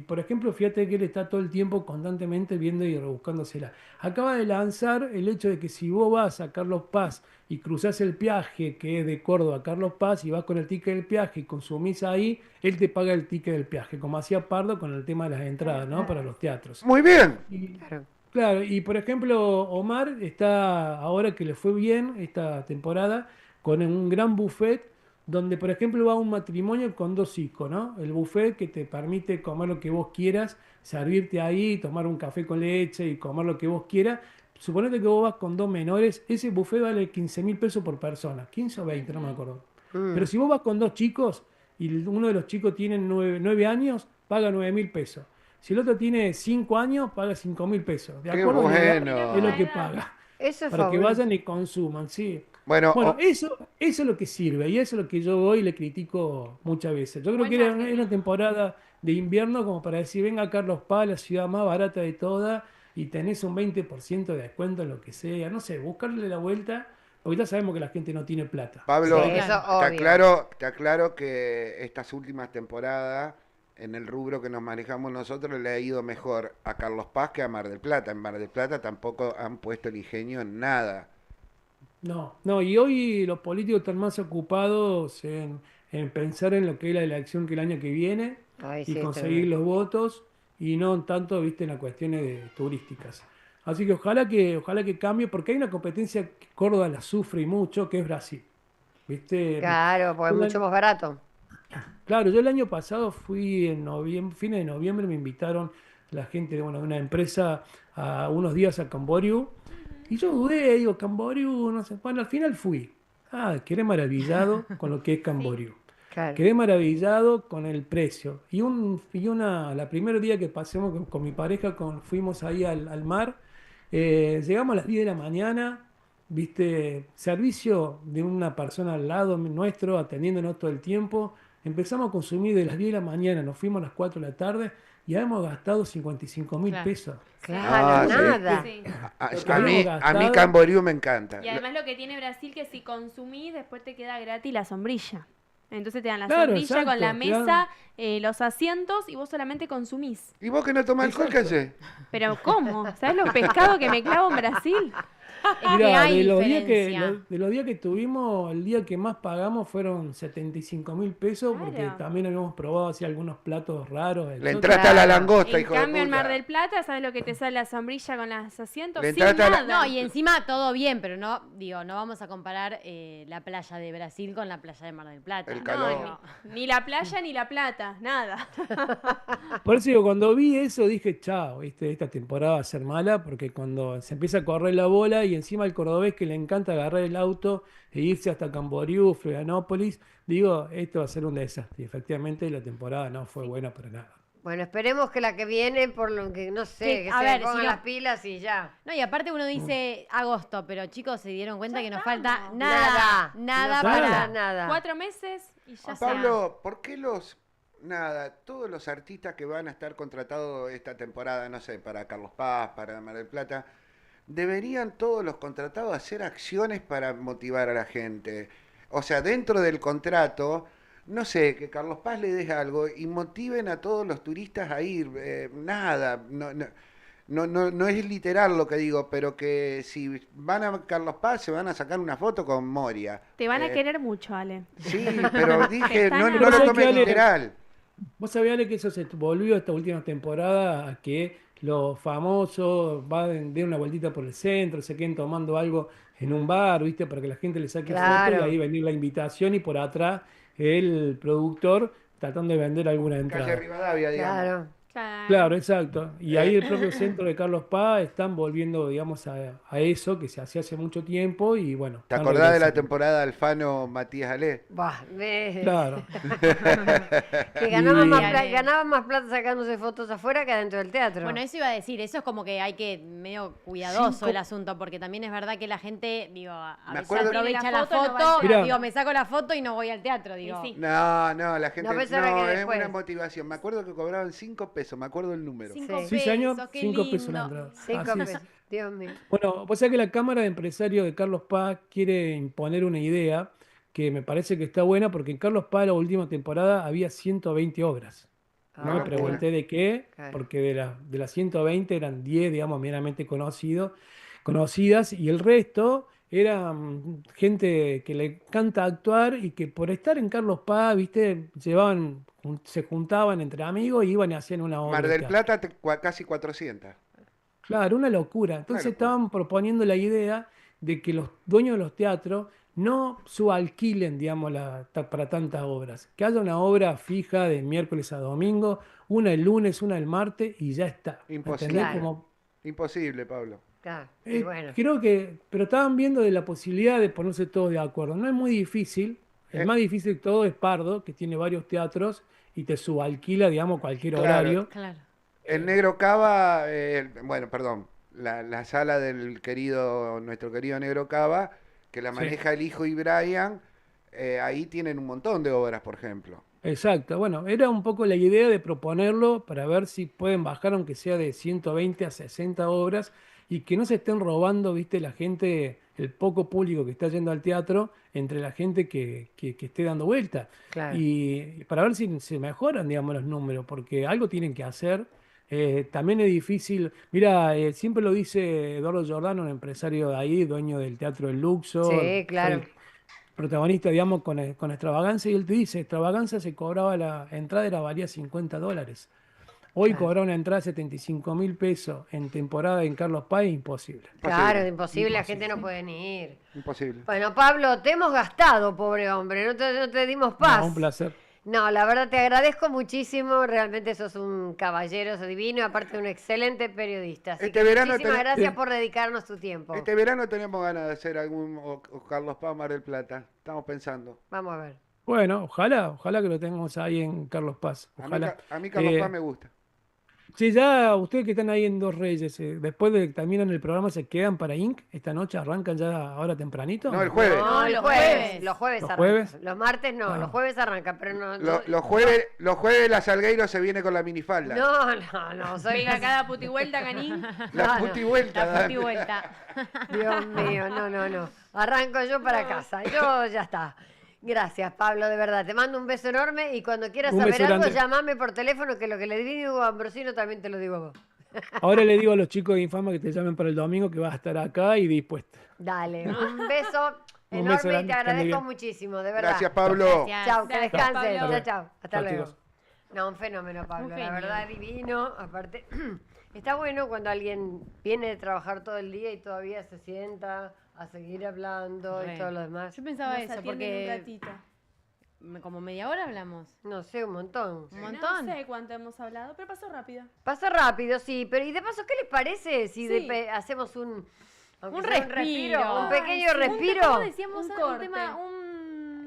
Por ejemplo, fíjate que él está todo el tiempo constantemente viendo y rebuscándosela. Acaba de lanzar el hecho de que si vos vas a Carlos Paz y cruzás el peaje que es de Córdoba a Carlos Paz y vas con el ticket del peaje y consumís ahí, él te paga el ticket del peaje, como hacía Pardo con el tema de las entradas, ¿no? Para los teatros. Muy bien. Y, Claro. claro, y por ejemplo, Omar está, ahora que le fue bien esta temporada, con un gran buffet, donde por ejemplo va un matrimonio con dos hijos, ¿no? El buffet que te permite comer lo que vos quieras, servirte ahí, tomar un café con leche y comer lo que vos quieras. Suponete que vos vas con dos menores, ese buffet vale 15.000 pesos por persona, 15 o 20, no me acuerdo. Pero si vos vas con dos chicos y uno de los chicos tiene 9 años, paga 9.000 pesos. Si el otro tiene 5 años, paga 5.000 pesos. De Qué acuerdo a la edad bueno. es lo que paga. Eso es Para que fabuloso. vayan y consuman, sí. Bueno, Bueno, eso es lo que sirve y eso es lo que yo voy y le critico muchas veces. Yo creo Buen que era marketing. una temporada de invierno como para decir, venga a Carlos Paz, la ciudad más barata de todas, y tenés un 20% de descuento en lo que sea. No sé, buscarle la vuelta, porque ya sabemos que la gente no tiene plata. Pablo, Sí, eso te aclaro que estas últimas temporadas, en el rubro que nos manejamos nosotros, le ha ido mejor a Carlos Paz que a Mar del Plata. En Mar del Plata tampoco han puesto el ingenio en nada. No, no, y hoy los políticos están más ocupados en pensar en lo que es la elección que el año que viene Ay, y sí, conseguir los votos y no tanto, viste, en las cuestiones turísticas. Así que ojalá que cambie, porque hay una competencia que Córdoba la sufre y mucho, que es Brasil. ¿Viste? Claro, porque Yo es el mucho año- más barato. Claro, yo el año pasado fui en noviembre, fines de noviembre, me invitaron la gente de, bueno, de una empresa a unos días a Camboriú. Y yo dudé, digo, Camboriú, no sé. Bueno, al final fui. Ah, quedé maravillado con lo que es Camboriú. Claro. Quedé maravillado con el precio. La primer día que pasemos con mi pareja, fuimos ahí al mar, llegamos a las 10 de la mañana, viste, servicio de una persona al lado nuestro, atendiéndonos todo el tiempo. Empezamos a consumir de las 10 de la mañana, nos fuimos a las 4 de la tarde y hemos gastado 55.000 Claro. pesos. Claro, sí. nada. Sí. Lo que A mí, habíamos a mí gastado. Camboriú me encanta. Y además lo que tiene Brasil que si consumís después te queda gratis la sombrilla. Entonces te dan la Claro, sombrilla con la exacto, te dan- mesa, los asientos y vos solamente consumís. ¿Y vos que no tomás alcohol, qué haces? Pero ¿cómo? ¿Sabes los pescados que me clavo en Brasil? Es que Mirá, hay de los días diferencia. de los días que tuvimos, el día que más pagamos fueron 75.000 pesos, porque Claro. también habíamos probado así algunos platos raros. Le exóticos. entraste a la Claro. langosta, En hijo de cambio en Mar puta. del Plata, ¿sabes lo que te sale la sombrilla con los asientos? Le Sin entraste a la- nada. No, y encima todo bien, pero no, digo, no vamos a comparar la playa de Brasil con la playa de Mar del Plata. El No, calor. no. Ni la playa ni la plata, nada. Por eso digo, cuando vi eso dije, chao, ¿viste? Esta temporada va a ser mala, porque cuando se empieza a correr la bola y encima el cordobés que le encanta agarrar el auto e irse hasta Camboriú, Florianópolis, digo, esto va a ser un desastre. Y efectivamente la temporada no fue buena para nada. Bueno, esperemos que la que viene, por lo que no sé, Que, que a se ver, pongan si no- las pilas y ya. No, y aparte uno dice agosto, pero chicos se dieron cuenta Ya que nos estamos. falta Nada, nada no para... falta nada. 4 meses y ya Pablo, ¿por qué nada, todos los artistas que van a estar contratados esta temporada, no sé, para Carlos Paz, para Mar del Plata, deberían todos los contratados hacer acciones para motivar a la gente. O sea, dentro del contrato, no sé, que Carlos Paz le deje algo y motiven a todos los turistas a ir. Nada, no es literal lo que digo, pero que si van a Carlos Paz se van a sacar una foto con Moria. Te van a querer mucho, Ale. Sí, pero dije, Están no a- lo Pero tomen ¿sabes qué, Ale? literal. Vos sabías, Ale, que eso se volvió esta última temporada a que los famosos den una vueltita por el centro, se queden tomando algo en un bar, ¿viste? Para que la gente le saque foto y Claro. ahí venir la invitación y por atrás el productor tratando de vender alguna Calle entrada. Rivadavia, digamos. Claro. Claro, exacto. Y ahí el propio centro de Carlos Paz están volviendo, digamos, a eso que se hacía hace mucho tiempo y bueno, ¿Te están acordás de la regresando. temporada Alfano Matías Ale? Buah, Claro. que ganaba Y- más, Dale. ganaba más plata sacándose fotos afuera que adentro del teatro. Bueno, eso iba a decir, eso es como que hay que medio cuidadoso Cinco- el asunto, porque también es verdad que la gente, digo, a Me veces acuerdo que- aprovecha Tiene la la foto, no va al foto, teatro. digo, me saco la foto y no voy al teatro, digo. sí. No, la gente. No, pensaba que es después. una motivación. Me acuerdo que cobraban 5 pesos, me acuerdo el número. 5 Sí. Sí, señor, pesos, qué 5 pesos la lindo. entrada. 5 Así es. pesos. Dios mío. Bueno, pues que la Cámara de Empresarios de Carlos Paz quiere imponer una idea que me parece que está buena porque en Carlos Paz la última temporada había 120 obras. No Ah, me locura. pregunté de qué, Claro. porque de las 120 eran 10, digamos, meramente conocidas, y el resto eran gente que le encanta actuar y que por estar en Carlos Paz, viste, se juntaban entre amigos y iban y hacían una obra Mar de del teatro. Plata, casi 400. Claro, una locura. Entonces locura. estaban proponiendo la idea de que los dueños de los teatros no subalquilen, digamos, para tantas obras. Que haya una obra fija de miércoles a domingo, una el lunes, una el martes y ya está. Imposible. ¿Entendés? Claro. Como, Imposible, Pablo. Claro. Y eh, bueno. creo que, pero estaban viendo de la posibilidad de ponerse todos de acuerdo. No es muy difícil. Eh. El más difícil de todo es Pardo, que tiene varios teatros y te subalquila, digamos, cualquier Claro. horario. Claro. El Negro Cava, bueno, perdón, la sala del nuestro querido Negro Cava, que la Sí. maneja el hijo y Brian, ahí tienen un montón de obras, por ejemplo. Exacto, bueno, era un poco la idea de proponerlo para ver si pueden bajar aunque sea de 120 a 60 obras y que no se estén robando, viste, la gente, el poco público que está yendo al teatro, entre la gente que esté dando vuelta. Claro. Y para ver si se mejoran, digamos, los números, porque algo tienen que hacer. También es difícil, mira, siempre lo dice Eduardo Giordano, un empresario de ahí, dueño del Teatro del Luxor, Sí, claro. fue el protagonista, digamos, con Extravaganza, y él te dice, Extravaganza se cobraba la entrada, valía $50. Hoy Claro. cobrar una entrada de 75.000 pesos en temporada en Carlos Paz es imposible. Claro, imposible, la gente no puede ni ir. Imposible. Bueno, Pablo, te hemos gastado, pobre hombre, no te dimos paz. No, un placer. No, la verdad te agradezco muchísimo, realmente sos un caballero, sos divino y aparte un excelente periodista. Así Este que verano muchísimas tenés- gracias por dedicarnos tu tiempo. Este verano tenemos ganas de hacer o Carlos Paz, Mar del Plata. Estamos pensando. Vamos a ver. Bueno, ojalá que lo tengamos ahí en Carlos Paz. A mí, Ojalá. a mí Carlos Eh, Paz me gusta. Sí, ya ustedes que están ahí en Dos Reyes, después de que terminan el programa, ¿se quedan para Inc? ¿Esta noche arrancan ya ahora tempranito? No, el jueves. No, los los jueves. jueves. Los jueves ¿Los arranca. jueves? Los martes no, Ah. los jueves arranca, pero no. Los jueves la Salgueiro se viene con la minifalda. No, soy Venga, cada puti vuelta, Canín. La no, puti vuelta. La dale. puti vuelta. Dios mío, no. Arranco yo para casa. Yo ya está. Gracias, Pablo, de verdad. Te mando un beso enorme y cuando quieras Un saber beso algo, grande. llamame por teléfono, que lo que le digo a Ambrosino también te lo digo a vos. Ahora le digo a los chicos de Infama que te llamen para el domingo, que vas a estar acá y dispuesta. Dale, un beso Un enorme beso y grande, te que ande agradezco bien. muchísimo, de verdad. Gracias, Pablo. Gracias. Chao, que Gracias, descansen. Pablo. Chao. Hasta Chao, luego. chicos. No, un fenómeno, Pablo. Un La genio. verdad, divino. Aparte, está bueno cuando alguien viene de trabajar todo el día y todavía se sienta a seguir hablando y Re. todo lo demás. Yo pensaba Nos eso, atienden un porque ratito. como media hora hablamos. No sé, un montón. Un montón. No sé cuánto hemos hablado, pero pasó rápido. Pasa rápido, sí, pero y de paso, ¿qué les parece si Sí. hacemos aunque Un sea respiro. un pequeño Ay, sí, respiro? ¿Cómo decíamos? Un Un corte. tema,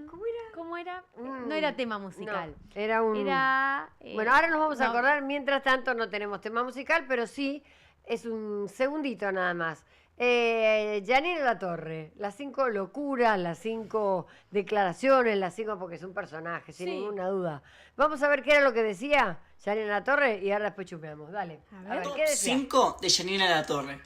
¿Cómo era? ¿Cómo era? Un- No era tema musical. No, era un... Era... Bueno, ahora nos vamos a no, acordar, mientras tanto no tenemos tema musical, pero sí es un segundito nada más. Janine Latorre, las 5 locuras, las 5 declaraciones, las 5 porque es un personaje, sin Sí. ninguna duda. Vamos a ver qué era lo que decía Janine Latorre y ahora después chupeamos. Dale. A A ver, ver. ¿qué decía? 5 de Janina Latorre.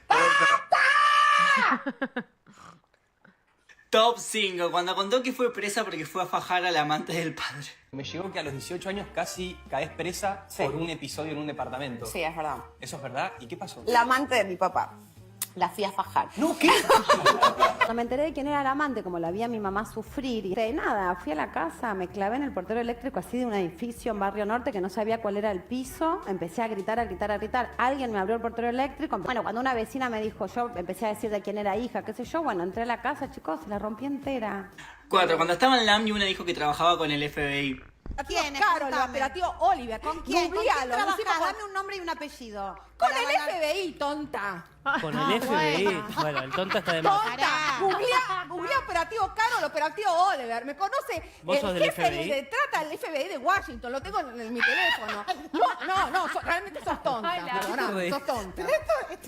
Top 5, cuando contó que fue presa porque fue a fajar al amante del padre. Me llegó que a los 18 años casi caes presa por un episodio en un departamento. Sí, es verdad. ¿Eso es verdad? ¿Y qué pasó? La amante de mi papá. La fui a fajar. No, ¿qué? Cuando me enteré de quién era el amante, como la vi a mi mamá sufrir, y nada, fui a la casa, me clavé en el portero eléctrico así de un edificio en Barrio Norte que no sabía cuál era el piso, empecé a gritar, a gritar, a gritar. Alguien me abrió el portero eléctrico. Bueno, cuando una vecina me dijo, yo empecé a decir de quién era hija, qué sé yo, bueno, entré a la casa, chicos, se la rompí entera. 4, cuando estaba en LAM y una dijo que trabajaba con el FBI. ¿Quién es? Carol, el Contame. operativo Oliver. ¿Con quién? ¿Con quién Googlealo, trabajás? encima con- Dame un nombre y un apellido. Con Para el bailar. FBI, tonta. Con el FBI. Bueno, el tonto está de más. Tonta. Googlea operativo Carol, operativo Oliver. Me conoce ¿Vos sos del jefe FBI? de trata del FBI de Washington. Lo tengo en mi teléfono. No, realmente sos tonta. Ay, la- Perdóname, sos tonta.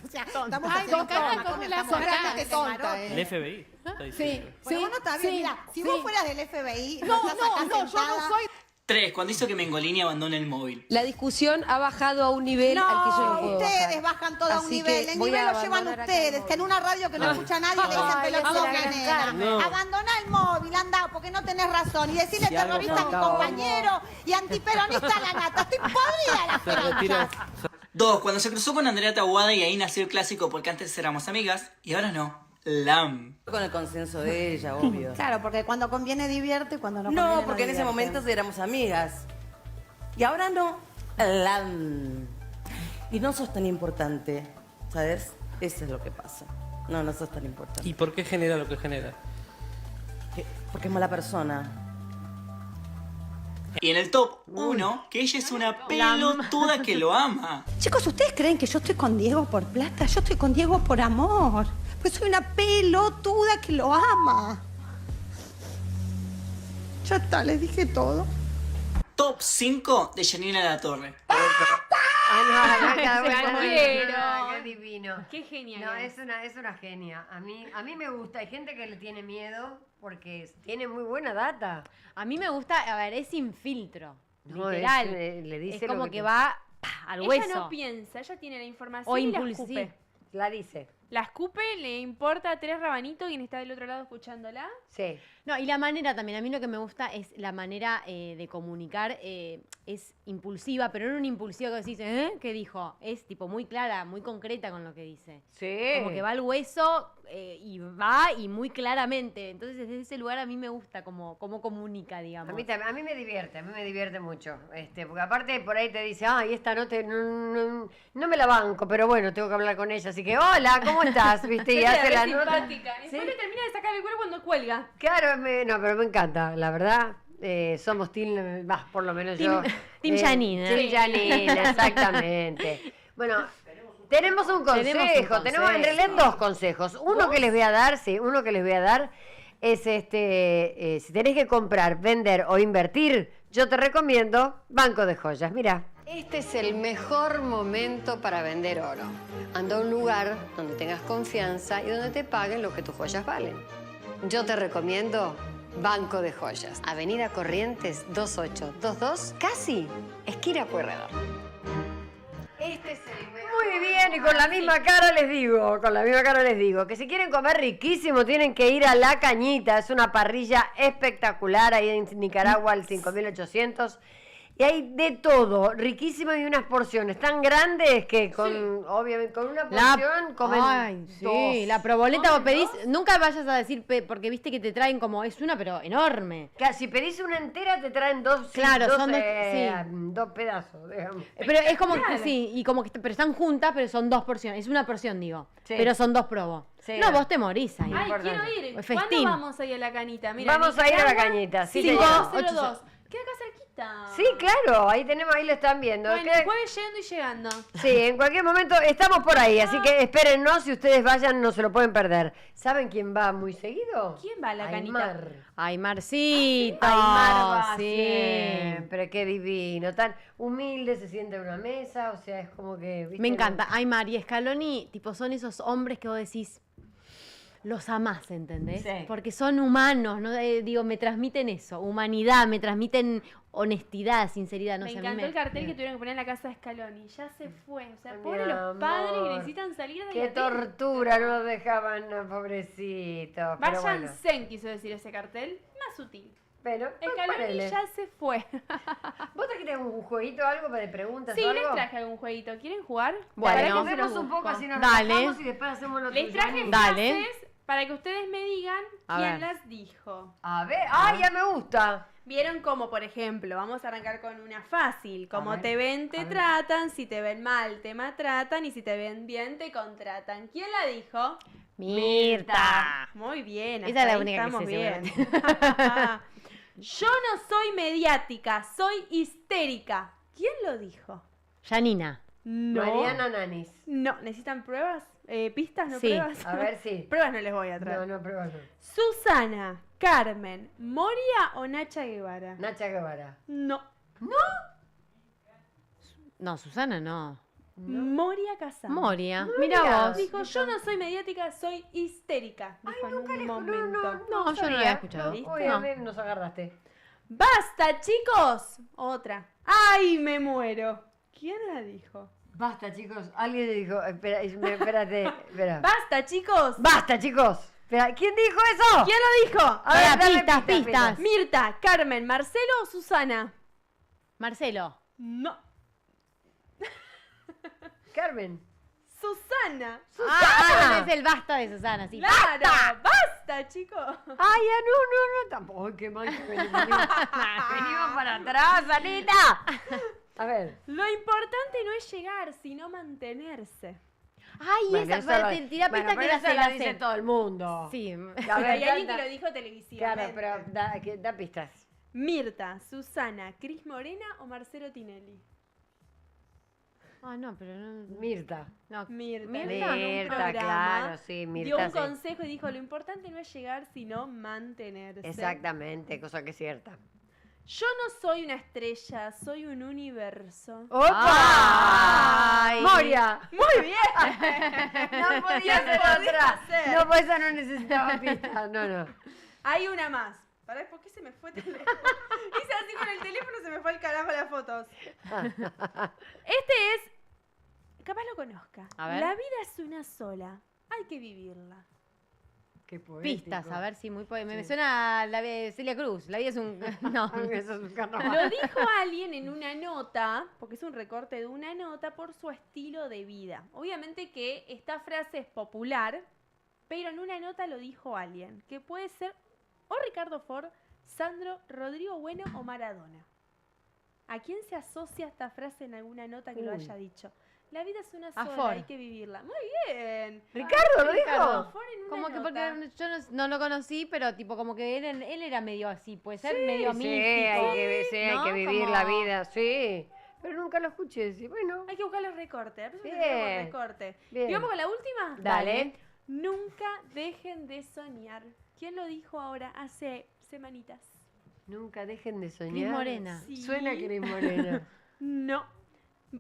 O sea, estamos Ay, haciendo me encanta broma, cómo la estamos sacás. realmente tonta. El FBI. Estoy Sí, diciendo. Bueno, vos no estás bien. Mira, si vos fueras del FBI, No, estás acá yo sentada. no soy. 3, cuando hizo que Mengolini abandone el móvil. La discusión ha bajado a un nivel al que yo no puedo ustedes bajar. bajan todo a un Así nivel. que El voy nivel a lo llevan abandonar acá ustedes, el que en una radio que no escucha a nadie le dicen Ay, pelotudo esa que gran nena. Carmen. No. Abandoná el móvil, anda, porque no tenés razón. Y decirle Si algo terrorista a mi faltaba. compañero y antiperonista a la nata. Estoy podrida a Se las retira. franjas. 2, cuando se cruzó con Andrea Taboada y ahí nació el clásico porque antes éramos amigas y ahora no. LAM. Con el consenso de ella, obvio. Claro, porque cuando conviene divierte y cuando no conviene No, porque en ese divierte. momento éramos amigas. Y ahora no. Y no sos tan importante, ¿sabes? Eso es lo que pasa. No, no sos tan importante. ¿Y por qué genera lo que genera? Porque es mala persona. Y en el top 1, que ella es una pelotuda que lo ama. Chicos, ¿ustedes creen que yo estoy con Diego por plata? Yo estoy con Diego por amor. Pues soy una pelotuda que lo ama. Ya está, les dije todo. Top 5 de Janina Latorre. Ah, no, cada Se vez la como quiero. divino, qué divino. Qué genial. No, es una genia. A mí me gusta. Hay gente que le tiene miedo porque tiene muy buena data. A mí me gusta, a ver, es sin filtro. No, Literal. le dice Es lo como que que te- va al hueso. Ella no piensa, ella tiene la información O y la impulsiva. escupe. La dice. La escupe, le importa 3 rabanitos quien está del otro lado escuchándola. Sí. No, y la manera también, a mí lo que me gusta es la manera de comunicar, es impulsiva, pero no una impulsiva que decís, ¿eh? ¿Qué dijo? Es tipo muy clara, muy concreta con lo que dice. Sí. Como que va al hueso y va y muy claramente. Entonces desde ese lugar a mí me gusta como comunica, digamos. A mí, a mí me divierte mucho. Porque aparte por ahí te dice, ay, esta no me la banco, pero bueno, tengo que hablar con ella. Así que, hola, ¿cómo estás? ¿Viste? Y Ella hace es la re nota. simpática. Después le termina de sacar el cuero cuando cuelga. Claro, no, pero me encanta, la verdad. Somos team, por lo menos yo. Team Janine, ¿eh? Team Janine, exactamente. Bueno, tenemos un consejo, tenemos en realidad 2 consejos. Uno que les voy a dar, es si tenés que comprar, vender o invertir, yo te recomiendo Banco de Joyas. Mira. Este es el mejor momento para vender oro. Anda a un lugar donde tengas confianza y donde te paguen lo que tus joyas valen. Yo te recomiendo Banco de Joyas. Avenida Corrientes 2822, casi, esquina Pueyrredón. Este es el Muy bien, y con la misma cara les digo, que si quieren comer riquísimo tienen que ir a La Cañita. Es una parrilla espectacular ahí en Nicaragua al 5800. Y hay de todo, riquísimo, y unas porciones tan grandes que obviamente con una porción comen Ay, sí, 2. la proboleta vos pedís, nunca vayas a decir, porque viste que te traen como, es una pero enorme. Claro, si pedís una entera te traen 2, Claro, son dos, dos pedazos, digamos. Pero es como que sí, y como que pero están juntas, pero son 2 porciones, es una porción digo, Sí. pero son 2 probos. Sí. No, vos te morís ahí. Ay, importante. quiero ir. Festín. ¿Cuándo vamos a ir a la canita? Mira, Vamos a ir a La Nicaragua, Cañita, sí, 502. Queda acá cerquita. Sí, claro, ahí lo están viendo. Bueno, ¿Qué? jueves yendo y llegando. Sí, en cualquier momento estamos por ahí, así que espérennos, si ustedes vayan no se lo pueden perder. ¿Saben quién va muy seguido? ¿Quién va a la canita? Aymar. Ay, Marcito. Aymar va sí. siempre, qué divino, tan humilde, se sienta en una mesa, o sea, es como que... ¿viste? Me encanta. Aymar y Scaloni, tipo, son esos hombres que vos decís, los amás, ¿entendés? Sí. Porque son humanos, ¿no? Digo, me transmiten eso, humanidad, me transmiten honestidad, sinceridad, no Me sé. a mí encantó el cartel que tuvieron que poner en la casa de Scaloni. Ya se fue. O sea, Mi pobre los padres que amor. necesitan salir de Qué tortura, no los dejaban, no, pobrecitos. Pero Vayan bueno. Zen, quiso decir ese cartel. Más sutil. Pero, Scaloni ponele. ya se fue. ¿Vos trajiste un jueguito, algo de preguntas Sí, o les algo? traje algún jueguito. ¿Quieren jugar? Bueno. Para que Nos se vemos los un poco busco. así nos Dale. relajamos y después hacemos lo Les tuyo. traje Dale. frases para que ustedes me digan A quién ver. las dijo. A ver, ¡ay, ya me gusta! Vieron como, por ejemplo, vamos a arrancar con una fácil. Como ver, te ven, te a ver. tratan. Si te ven mal, te maltratan. Y si te ven bien, te contratan. ¿Quién la dijo? Mirta. Muy bien. Esa hasta es la ahí única que estamos sé, bien. Yo no soy mediática, soy histérica. ¿Quién lo dijo? Janina. No. Mariana Nanis. No, ¿necesitan pruebas? ¿Pistas, no Sí. pruebas? A ver, sí. Pruebas no les voy a traer. No, no, pero no. Susana, Carmen, Moria o Nacha Guevara. Nacha Guevara. No. No, Susana no. Moria Kazan. Moria. Moria. Mira vos. Dijo, yo no soy mediática, soy histérica. Dijo en un momento. No, yo no la había escuchado. ¿Viste? Uy, No. a mí nos agarraste. ¡Basta, chicos! Otra. ¡Ay, me muero! ¿Quién la dijo? Basta, chicos. Alguien le dijo, espérate, espera. ¡Basta, chicos! Basta, chicos. Espera, ¿quién dijo eso? ¿Quién lo dijo? A ver, Pará, dame pistas. Mirta, Carmen, Marcelo o Susana. Marcelo. No. Carmen. Susana. Ah, es el basta de Susana, sí. ¡Claro! ¡Basta, chicos! Ay, ya no, tampoco. Ay, qué mal que venimos. Venimos para atrás, Anita. A ver. Lo importante no es llegar, sino mantenerse. Ay, Bueno, esa, eso para, lo- tira bueno, pista que pero la eso sé, lo la dice sé. todo el mundo. Sí. A Pero ver, hay alguien que canta. lo dijo televisivamente. Claro, pero da pistas. Mirta, Susana, Cris Morena o Marcelo Tinelli. Ah, no, pero no. Mirta. No. Mirta. Mirta, en un Mirta, programa, claro, sí, dio Mirta, un sí. consejo y dijo, lo importante no es llegar, sino mantenerse. Exactamente, cosa que es cierta. Yo no soy una estrella, soy un universo. ¡Opa! Ay. ¡Moria! ¡Muy bien! No podía ser otra. No, pues esa no necesitaba pistas. No. Hay una más. Pará, ¿por qué se me fue el teléfono? Hice así con el teléfono, se me fue el carajo las fotos. Este es... Capaz lo conozca. A ver. La vida es una sola. Hay que vivirla. Qué poético. Pistas, a ver si muy me suena a la de Celia Cruz. La vida es un. No. Eso es un carnaval. Lo dijo alguien en una nota, porque es un recorte de una nota, por su estilo de vida. Obviamente que esta frase es popular, pero en una nota lo dijo alguien, que puede ser o Ricardo Ford, Sandro, Rodrigo Bueno o Maradona. ¿A quién se asocia esta frase en alguna nota que lo haya dicho? La vida es una A sola, Ford. hay que vivirla. Muy bien. ¿Ricardo lo Ricardo dijo? Ford en una Como que nota. porque yo no lo conocí, pero tipo como que él era medio así, puede ser medio Sí, místico. hay ¿no? que vivir Como- la vida, sí. Pero nunca lo escuché, sí. Bueno, Hay que buscar los recortes. La próxima Bien. vez por recorte. Bien. ¿Y vamos con la última? Dale. Nunca dejen de soñar. ¿Quién lo dijo ahora? Hace semanitas. nunca dejen de soñar. Cris Morena. Sí. Suena Cris Morena. No.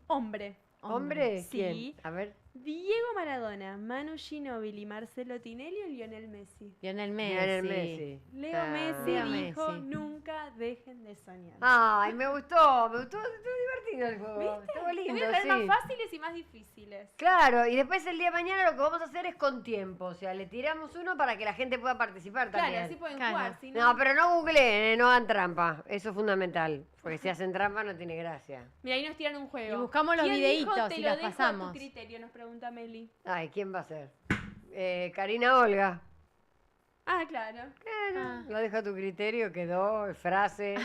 Hombre. ¿Hombre? Sí. ¿Quién? A ver. Diego Maradona, Manu Ginóbili, Marcelo Tinelli o Lionel Messi. Lionel Messi. Lionel Messi. Leo Ah. Messi Leo dijo, Messi. nunca dejen de soñar. Ay, me gustó, estuvo divertido el juego. ¿Viste? Estuvo Te lindo, voy a traer sí. más fáciles y más difíciles. Claro, y después el día de mañana lo que vamos a hacer es con tiempo. O sea, le tiramos uno para que la gente pueda participar también. Claro, así pueden Claro. jugar. Si No, pero no googleen, no hagan trampa. Eso es fundamental. Porque si hacen trampa no tiene gracia. Mira, ahí nos tiran un juego. Y buscamos los ¿Quién videitos dijo, te y lo los dejo pasamos? a tu criterio, nos pregunta Meli. Ay, ¿quién va a ser? Karina Olga. Ah, claro. Claro, lo dejo a tu criterio, quedó, frase.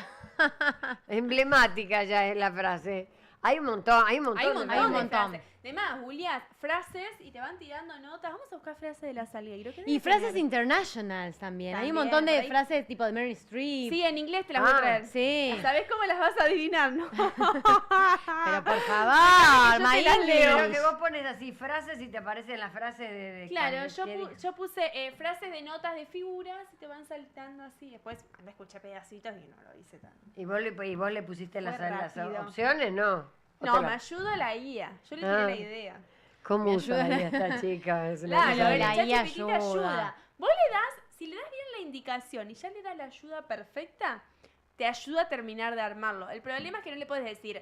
Emblemática ya es la frase. Hay un montón, hay un montón. Hay un montón, Hay un de montón. frases. Además, googleás frases y te van tirando notas. Vamos a buscar frases de la Salgueiro. ¿Qué Y debe frases tener? internationals también. Hay un También, montón de por ahí. frases tipo de Meryl Streep. Sí, en inglés te las voy a traer. Sí. ¿Sabés cómo las vas a adivinar, no? Pero por Yo favor, te las leo. Pero Maíz. que vos pones así frases y te aparecen las frases de Claro, cuando- yo puse frases de notas de figuras y te van saltando así. Después me escuché pedacitos y no lo hice tanto. ¿Y vos le pusiste las rápido. opciones? No. ¿O No, te me la- ayuda la IA. Yo le tiré Ah. la idea. ¿Cómo Me usa ayuda la esta chica? Es una Claro, cosa la de- la IA ChatGPT te ayuda. ayuda. indicación y ya le das la ayuda perfecta, te ayuda a terminar de armarlo. El problema es que no le puedes decir,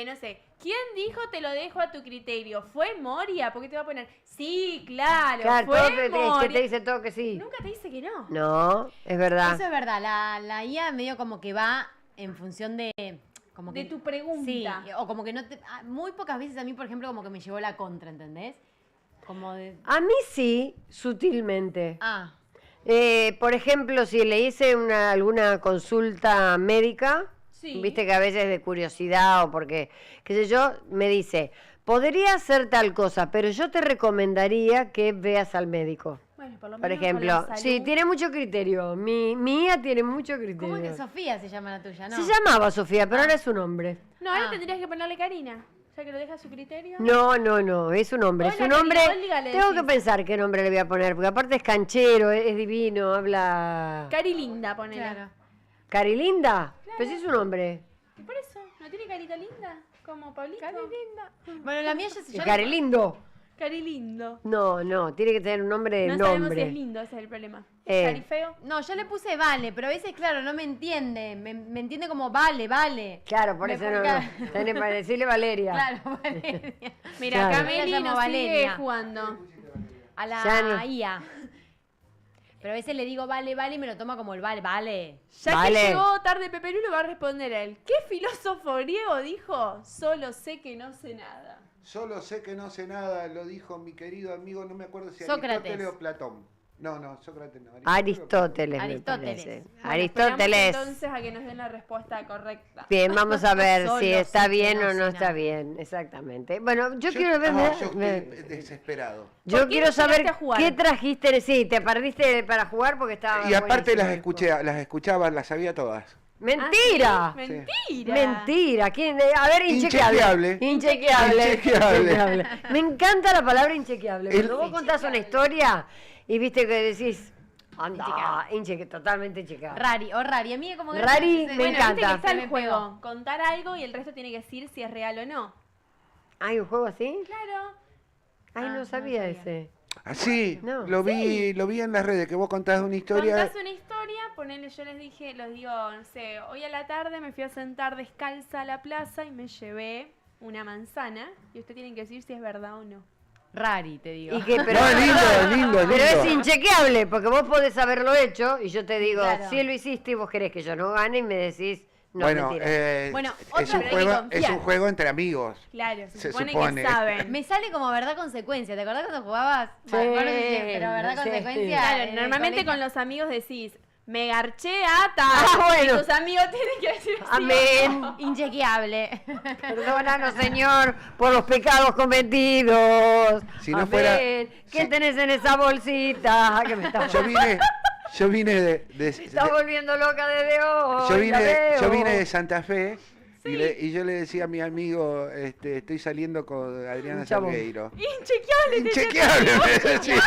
no sé, ¿quién dijo te lo dejo a tu criterio? ¿Fue Moria? Porque te va a poner, sí, claro, fue Moria. Que te dice todo que sí. Nunca te dice que no. No, es verdad. Eso es verdad, la IA medio como que va en función de... Como que, de tu pregunta. Sí, o como que no te... Muy pocas veces a mí, por ejemplo, como que me llevó la contra, ¿entendés? Como de... A mí sí, sutilmente. Ah, Por ejemplo, si le hice alguna consulta médica, Sí. viste que a veces de curiosidad o porque, qué sé yo, me dice, podría hacer tal cosa, pero yo te recomendaría que veas al médico. Bueno, por lo Por menos ejemplo, con la sí, salud. tiene mucho criterio. Mi IA tiene mucho criterio. ¿cómo es que Sofía se llama la tuya, no? Se llamaba Sofía, pero ahora es un hombre. No, ahora tendrías que ponerle Karina, ya que lo deja a su criterio. No, es un hombre. Hola, Es un hombre. Karina, Olga, le Tengo que decís. pensar qué nombre le voy a poner, porque aparte es canchero, es divino, habla. Cari Linda, ponele. Claro. ¿Carilinda? Pues es un hombre. ¿Y por eso? ¿No tiene carita linda? Como Pablito. Cari Linda. Bueno, la mía yo ¿Carilindo? Cari Lindo. No, tiene que tener un nombre de No sabemos nombre. si es lindo, ese es el problema. Eh. Cari feo. No, yo le puse vale, pero a veces, claro, no me entiende. Me entiende como vale. Claro, por Me eso ponga- no. Tenés para decirle Valeria. Claro, Valeria. Mira, Claro. Cameli Yo la llamo nos sigue Valeria. jugando. A la Ya no. IA. Pero a veces le digo vale y me lo toma como el vale. Ya Vale. que llegó tarde Pepe Lulo, va a responder él. ¿Qué filósofo griego dijo? Solo sé que no sé nada. Solo sé que no sé nada, lo dijo mi querido amigo, no me acuerdo si Sócrates. Aristóteles o Platón. No, Sócrates no. Aristóteles, me Aristóteles. parece. Bueno, Aristóteles. esperamos entonces a que nos den la respuesta correcta. Bien, vamos a ver Solo si sé está que bien no o sé no está nada. bien. Exactamente. Bueno, yo quiero ver. yo estoy desesperado. Yo ¿Por qué quiero no saber llegaste a jugar? qué trajiste. Sí, te perdiste para jugar porque estaba. Y aparte buenísimo. las escuchaba, las sabía todas. ¡Mentira! ¿Ah, sí? Mentira. Mentira. ¿Quién? A ver, Inchequeable. Inchequeable. Inchequeable. Me encanta la palabra inchequeable. El- Cuando vos contás una historia y viste que decís, anda, totalmente inchequeable. Rari. A mí como que... Rari, me Bueno, encanta. viste que está Se el me juego. Contar algo y el resto tiene que decir si es real o no. ¿Hay un juego así? Claro. Ay, Ah, no no sabía sabía. ese. Así, No. lo vi en las redes, que vos contás una historia. Contás una historia, ponele, yo les dije, los digo, no sé, hoy a la tarde me fui a sentar descalza a la plaza y me llevé una manzana y ustedes tienen que decir si es verdad o no. Rari, te digo. ¿Y qué? Pero, No, es lindo. pero es inchequeable, porque vos podés haberlo hecho y yo te digo, Claro. si lo hiciste y vos querés que yo no gane y me decís, no, bueno, mentira. Bueno, es otra, un pero hay que juego, es confiar. un juego entre amigos. Claro, Se supone supone. que saben. Me sale como verdad consecuencia. ¿Te acordás cuando jugabas? Sí, Bueno, no sé si- pero verdad sí. consecuencia. Claro, en el normalmente colegio. con los amigos decís, me garché a tal. Ah, bueno. Y tus amigos tienen que decir sí o Amén. no. Inchequeable. Perdónanos, Señor, por los pecados cometidos. Si no Amén. fuera- ¿Qué si- tenés en esa bolsita? Que me está, Yo vine de, me está volviendo loca desde hoy. la yo veo. vine de Santa Fe y yo le decía a mi amigo, estoy saliendo con Adriana Un chabón. Salgueiro. Inchequeable. te Inchequeable, me decía.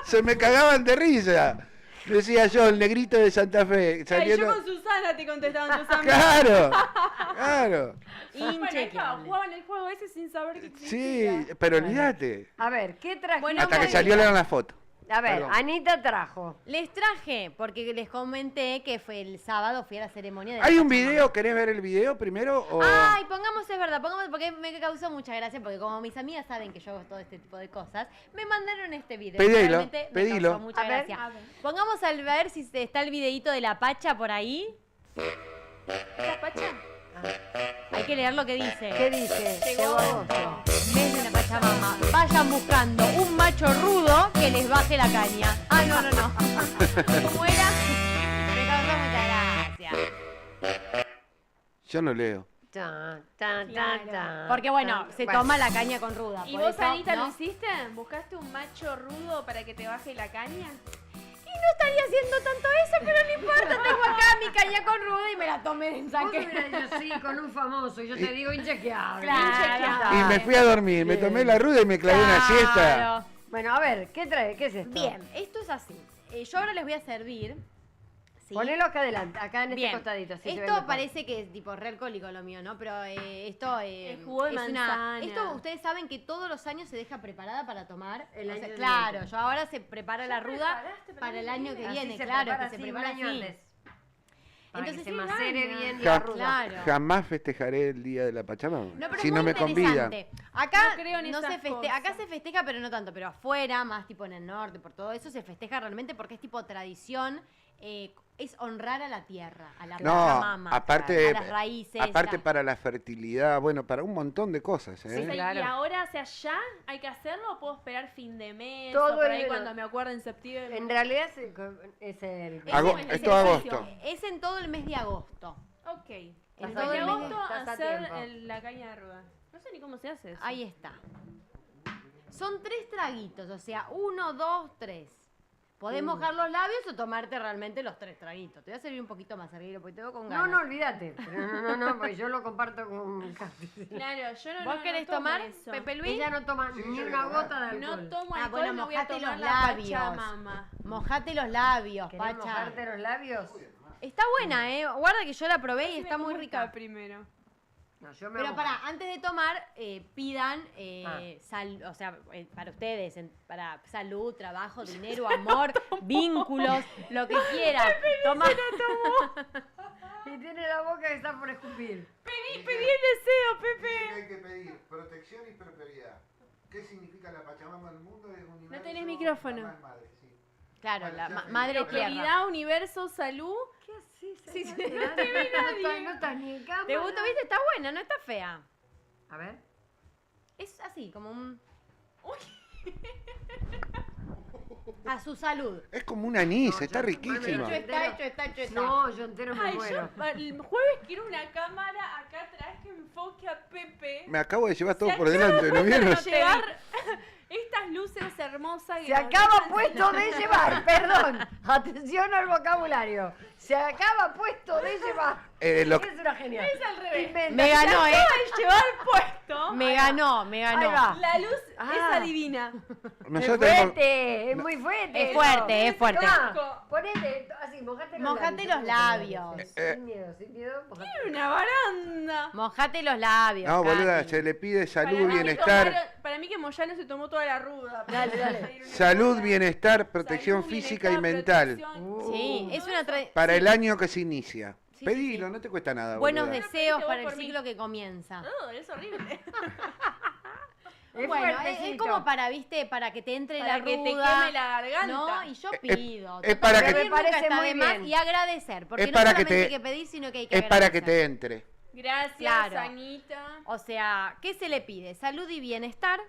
Se me cagaban de risa. Decía yo, el negrito de Santa Fe, Ay, yo saliendo. con Susana te contestaban tus amigos. Claro. Bueno, Inchequeable. jugaban el juego ese sin saber que existía. Sí, pero olvídate. A ver, ¿qué trajiste? Bueno, Hasta que bueno. salieron las fotos. A ver, Perdón. Anita trajo. Les traje, porque les comenté que fue el sábado, fui a la ceremonia de... ¿Hay un video? ¿Querés ver el video primero? O... Ay, pongamos, es verdad, pongamos, porque me causó mucha gracia, porque como mis amigas saben que yo hago todo este tipo de cosas, me mandaron este video. Pedilo, Realmente me pedilo. causó mucha A ver, gracia. a ver. Pongamos a ver si está el videíto de la Pacha por ahí. ¿La Pacha? Hay que leer lo que dice. ¿Qué dice? Llegó. Desde la Pachamama, vayan buscando un macho rudo que les baje la caña. Ah, no. ¿Cómo era? Me causó mucha gracia. Yo no leo. Tan, tan, Claro. tan, tan, Porque bueno, tan. se toma la caña con ruda. ¿Y por vos, eso, Anita, ¿no? lo hiciste? ¿Buscaste un macho rudo para que te baje la caña? Y no estaría haciendo tanto eso, pero no importa. Tengo acá mi caña con ruda y me la tomé en Vos saque. me hubieras dicho, sí, con un famoso, y yo te digo inchequeable. Claro. Y me fui a dormir, me tomé la ruda y me clavé una siesta. Claro. Bueno, a ver, ¿qué trae? ¿Qué es esto? Bien, esto es así. Yo ahora les voy a servir ¿sí? Ponelo acá adelante, acá en Bien. este costadito. Así se ve Esto mejor. parece que es tipo re alcohólico lo mío, ¿no? Pero esto El jugo de es manzana. Esto ustedes saben que todos los años se deja preparada para tomar. El O sea, año claro, siguiente. yo ahora se prepara la ruda preparaste para el año que Así viene, se claro, prepara que se así, prepara un año así. antes. Para Entonces que se sí, macere gana. bien Ja- la ruda. Claro. Jamás festejaré el día de la Pachamama. No, pero si es no muy me convidan. interesante. Acá No creo en no esas se festeja, acá se festeja, pero no tanto, pero afuera, más tipo en el norte, por todo eso, se festeja realmente porque es tipo tradición, es honrar a la tierra, a la No, Pachamama, aparte, a las raíces. aparte para la fertilidad, bueno, para un montón de cosas. ¿eh? O sea, claro. y ahora, o sea, ya hay que hacerlo o puedo esperar fin de mes Todo o por el ahí verano. cuando me acuerdo en septiembre. En realidad es el... Esto agosto. Es en todo el mes de agosto. Ok. En En todo el mes de- agosto estás a hacer tiempo. la caña de ruda. No sé ni cómo se hace eso. Ahí está. Son 3 traguitos, o sea, 1, 2, 3. Podés mojar los labios o tomarte realmente los 3 traguitos. Te voy a servir un poquito más, Serguiro, porque te veo con No, ganas. no, olvídate. Pero no, porque yo lo comparto con Katy. Claro, yo no ¿Vos no querés tomo tomar, eso. Pepe Luis? Ella no toma Sí, ni yo una voy a gota de alcohol. No tomo Ah, alcohol, bueno, no voy a mojate tomar los la labios. Pachamama. Mojate los labios, ¿Querés Pacha. mojarte los labios? Está buena, Guarda que yo la probé y Así está me muy gusta rica. primero. No, yo me Pero mojo. pará, antes de tomar, pidan Ah. o sea, para ustedes, para salud, trabajo, dinero, amor, vínculos, lo que quieran. Toma. Y tiene la boca que está por escupir. Pedí el deseo, Pepe. Hay que pedir protección y prosperidad. ¿Qué significa la Pachamama del mundo? Es universo, No tenés micrófono. mamá es madre, sí. Claro, Bueno, la ya te madre digo. tierra. Prosperidad, universo, salud. ¿Qué haces? Sí, No sí, te no te ve nadie. No estás ni en cámara. ¿Te gusta? ¿Viste? Está buena, no está fea. A ver. Es así, como un... A su salud. Es como un anís, No, está yo- riquísimo. Hecho Hecho está. No, yo entero me Ay, muero. yo el jueves quiero una cámara acá atrás que enfoque a Pepe. Me acabo de llevar todo Se por acaba delante, ¿no de vieron? llevar estas luces hermosas. que Se nos acaba dejan puesto de llevar, perdón. Atención al vocabulario. Se acaba puesto de llevar. Lo- Es una genial. Es al revés. Inventa. Me ganó, Se acaba de llevar puesto. Me ganó. Ahí va. La luz Ah. es adivina. Es Nosotros tenemos- fuerte, es muy fuerte. Es fuerte, es fuerte. Tomá, ponete así, mojate los Mojate labios. los labios. Sin miedo, sin miedo. mojate. Una baranda. Mojate los labios. No, boluda, Katy. se le pide Para salud, mí que bienestar. para mí que Moyano se tomó toda la ruda. Dale, dale. Salud, bienestar, protección Salud, física y bienestar, mental. protección. Sí, es una tradición. Para el año que se inicia. Sí, Pedilo, sí. no te cuesta nada. Buenos boluda. deseos Pedite para vos el por mí. ciclo que comienza. Es horrible. Es Bueno, es fuertecito. como para, viste, para que te entre Para la que te ruda. queme la garganta. No, y yo pido. es para que- pedir Me parece nunca está muy de más bien. y agradecer, porque Es no para que solamente te- hay que pedir, sino que hay que Es para que agradecer. te entre. Gracias, Claro. Anita. O sea, ¿qué se le pide? Salud y bienestar,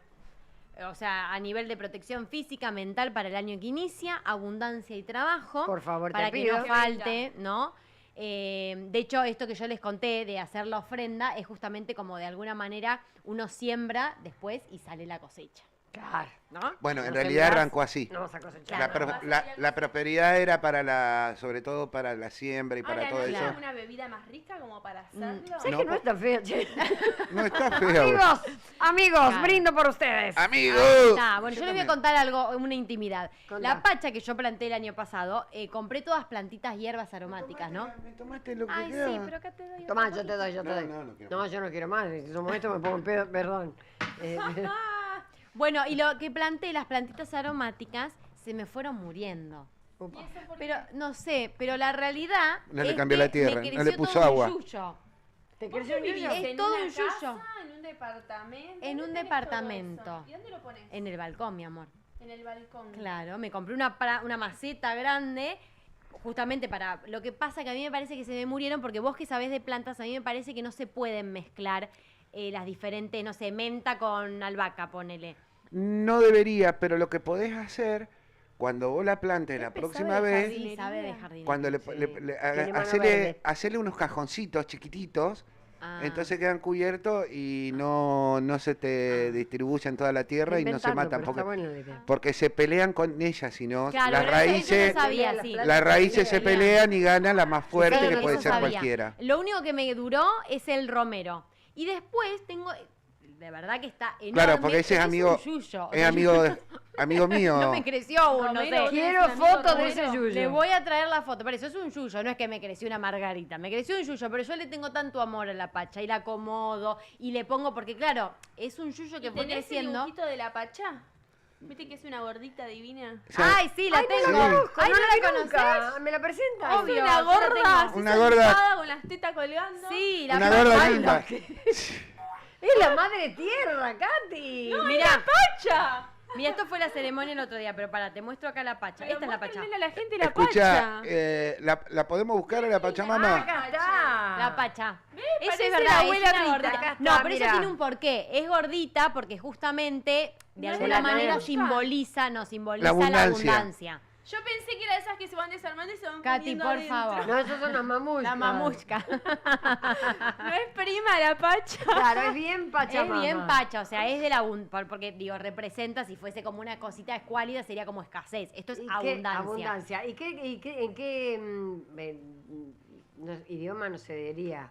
o sea, a nivel de protección física, mental para el año que inicia, abundancia y trabajo. Por favor, te para que pido. no falte, ¿no? De hecho, esto que yo les conté de hacer la ofrenda es justamente como de alguna manera uno siembra después y sale la cosecha. Claro. ¿No? Bueno, en No realidad sembrás, arrancó así. No vas a cosechar. La, Claro. la prosperidad era para la, sobre todo para la siembra y para Ahora, todo ¿no eso. tiene una bebida más rica como para hacerlo? ¿Sabes No, que no está fea, che? No está feo. Amigos, Claro. brindo por ustedes. Amigo. Bueno, yo les voy a contar algo, una intimidad. Contá. La pacha que yo planté el año pasado, compré todas plantitas hierbas aromáticas, ¿no? Me tomaste lo que Ay, queda. sí, pero acá te doy. Tomá, yo te doy, yo te No, doy. no quiero No, yo no quiero más. Si somos esto me pongo en pedo, perdón. Bueno, y lo que planté, las plantitas aromáticas, se me fueron muriendo. Upa. Pero, no sé, pero la realidad. No le es cambió que la tierra, me no le creció puso todo un agua. yuyo. ¿Te ¿Vos creció un vivís yuyo? Es en todo una un yuyo. casa, en un departamento? En ¿Dónde un tenés departamento. todo eso? ¿Y dónde lo pones? En el balcón, mi amor. En el balcón. Claro, me compré una maceta grande, justamente para... Lo que pasa que a mí me parece que se me murieron, porque vos que sabés de plantas, a mí me parece que no se pueden mezclar las diferentes, no sé, menta con albahaca, ponele. No debería, pero lo que podés hacer cuando vos la plantes la próxima vez, Sí, sabe de jardín. cuando Tiene mano hacerle, verde. hacerle unos cajoncitos chiquititos, Ah. entonces quedan cubiertos y no se te distribuye en toda la tierra y no se Inventando, matan pero está porque, buena la idea. porque se pelean con ellas, si no, Claro, las pero eso raíces, no sabía, sí. las raíces se pelean y gana la más fuerte, Claro, que puede eso ser sabía. cualquiera. Lo único que me duró es el romero. Y después tengo, de verdad que está enorme. Claro, porque ese es pero amigo, un yuyo. O es sea, amigo de, Amigo mío. No me creció aún, no Romero, sé. Quiero ¿tenés un amigo fotos de Romero? ese yuyo. Le voy a traer la foto. Pero eso es un yuyo, no es que me creció una margarita. Me creció un yuyo, pero yo le tengo tanto amor a la pacha y la acomodo y le pongo, porque claro, es un yuyo que ¿Y fue tenés el creciendo. dibujito de la Pachá? ¿Viste que es una gordita divina? Sí. Ay, sí, la Ay, tengo. no la conozco, Ay, no ¿no la vi la nunca. conoces? ¿Me la presenta? Obvio. Es una yo la gorda, tengo. así Una gorda. sentada con las tetas colgando. Sí, la Una gorda pacha. linda. Es la madre tierra, Katy. Mira, ¡Pacha! mira, esto fue la ceremonia el otro día, pero para, te muestro acá la pacha. Pero Esta es la pacha. muéstrenle a la gente la Escucha, Pacha. ¿la podemos buscar a la Pachamama? Acá está. La pacha. Eso Parece es la verdad, es abuela una Rita. gordita. Acá está, No, pero mira. eso tiene un porqué. Es gordita porque justamente, de No alguna la manera, tenemos. simboliza La la abundancia. abundancia. Yo pensé que era de esas que se van desarmando y se van Katy, comiendo por adentro. favor. No, esos son las mamushkas. La mamushka. No es prima la Pacha. Claro, es bien Es pachamama. bien pacha, o sea, es de la porque digo, representa, si fuese como una cosita escuálida, sería como escasez. Esto es ¿Y qué? abundancia. Abundancia. ¿En qué idioma no se diría?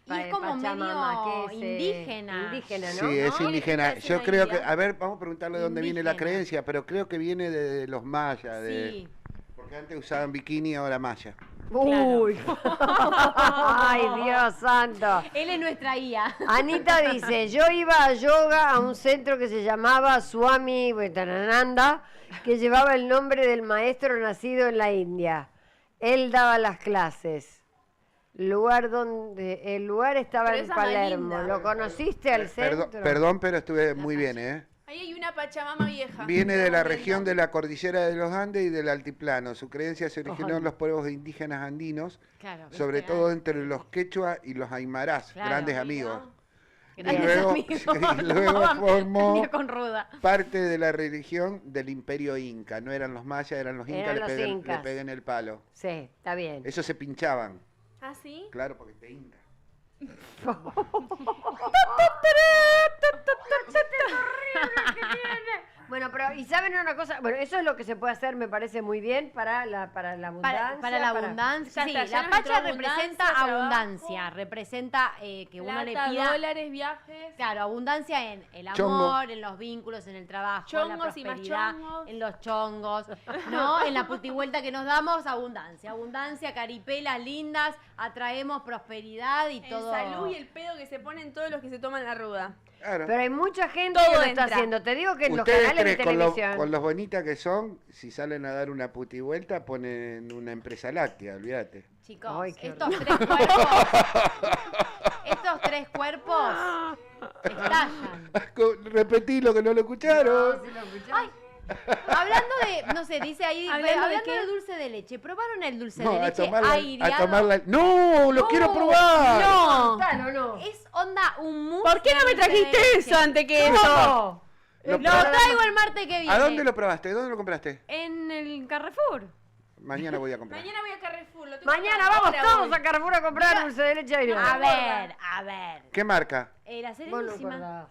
Y es como medio indígena. Indígena, ¿no? Sí, es ¿No? indígena. Parece Yo una creo que, india. a ver, vamos a preguntarle de dónde viene la Indígena. creencia, pero creo que viene de los mayas, Sí. porque antes usaban bikini, ahora maya. Uy. Ay, Dios santo. Él es nuestra guía. Anita dice, yo iba a yoga a un centro que se llamaba Swami Vetanananda, que llevaba el nombre del maestro nacido en la India. Él daba las clases. El lugar estaba Pero en esa es más Palermo. linda. ¿Lo conociste al centro? Perdón, pero estuve muy bien, ¿eh? Ahí hay una Pachamama vieja. Viene de la Estamos región viendo. de la cordillera de los Andes y del altiplano. Su creencia se originó en los pueblos indígenas andinos, Claro, sobre ¿viste? todo entre los quechua y los aymarás, Claro. grandes amigos. Grandes luego- amigos. y luego formó- Venía con ruda. Parte de la religión del imperio inca. No eran los mayas, eran los incas, Eran le los peguen, incas. le peguen el palo. Sí, está bien. Eso se pinchaban, ¿Ah, sí? claro, porque te inca. Bueno, pero ¿y saben una cosa? Bueno, eso es lo que se puede hacer, me parece muy bien para la abundancia. Para la abundancia. Ya Sí, está, ya la nos pacha entró representa abundancia, abundancia, trabajo, representa que uno le Plata, pida. dólares, viajes. Claro, abundancia en el amor, Chongo. en los vínculos, en el trabajo, en la Chongos y más prosperidad, chongos. en los chongos, ¿no? En la putivuelta que nos damos, abundancia. Abundancia, caripelas lindas, atraemos prosperidad y En todo. salud y el pedo que se ponen todos los que se toman la ruda. Claro. Pero hay mucha gente Todo que lo está entra. haciendo. Te digo que en los ¿Ustedes canales de creen con, televisión. con los bonitas que son, si salen a dar una putivuelta, ponen una empresa láctea, olvídate? Chicos, Ay, qué estos tres cuerpos, estos tres cuerpos estallan. Repetí lo que no lo escucharon. Ay, hablando de, no sé, dice ahí, ¿Hablando de hablando qué? de dulce de leche, ¿probaron el dulce No, de a leche tomarla, aireado? a tomarla. ¡No! ¡Lo quiero probar! No, Contalo, no. es onda un mousse. ¿Por qué no de me dulce de trajiste leche. eso antes que eso? ¿Cómo? Lo Lo probaste. traigo el martes que viene. ¿A dónde lo probaste? ¿Dónde lo compraste? En el Carrefour. Mañana voy a comprar. Mañana voy a Carrefour. lo tengo Mañana que vamos ahora todos voy. a Carrefour a comprar dulce de leche aireado. A ver. ¿Qué marca? La Vos no Serenísima. acordás.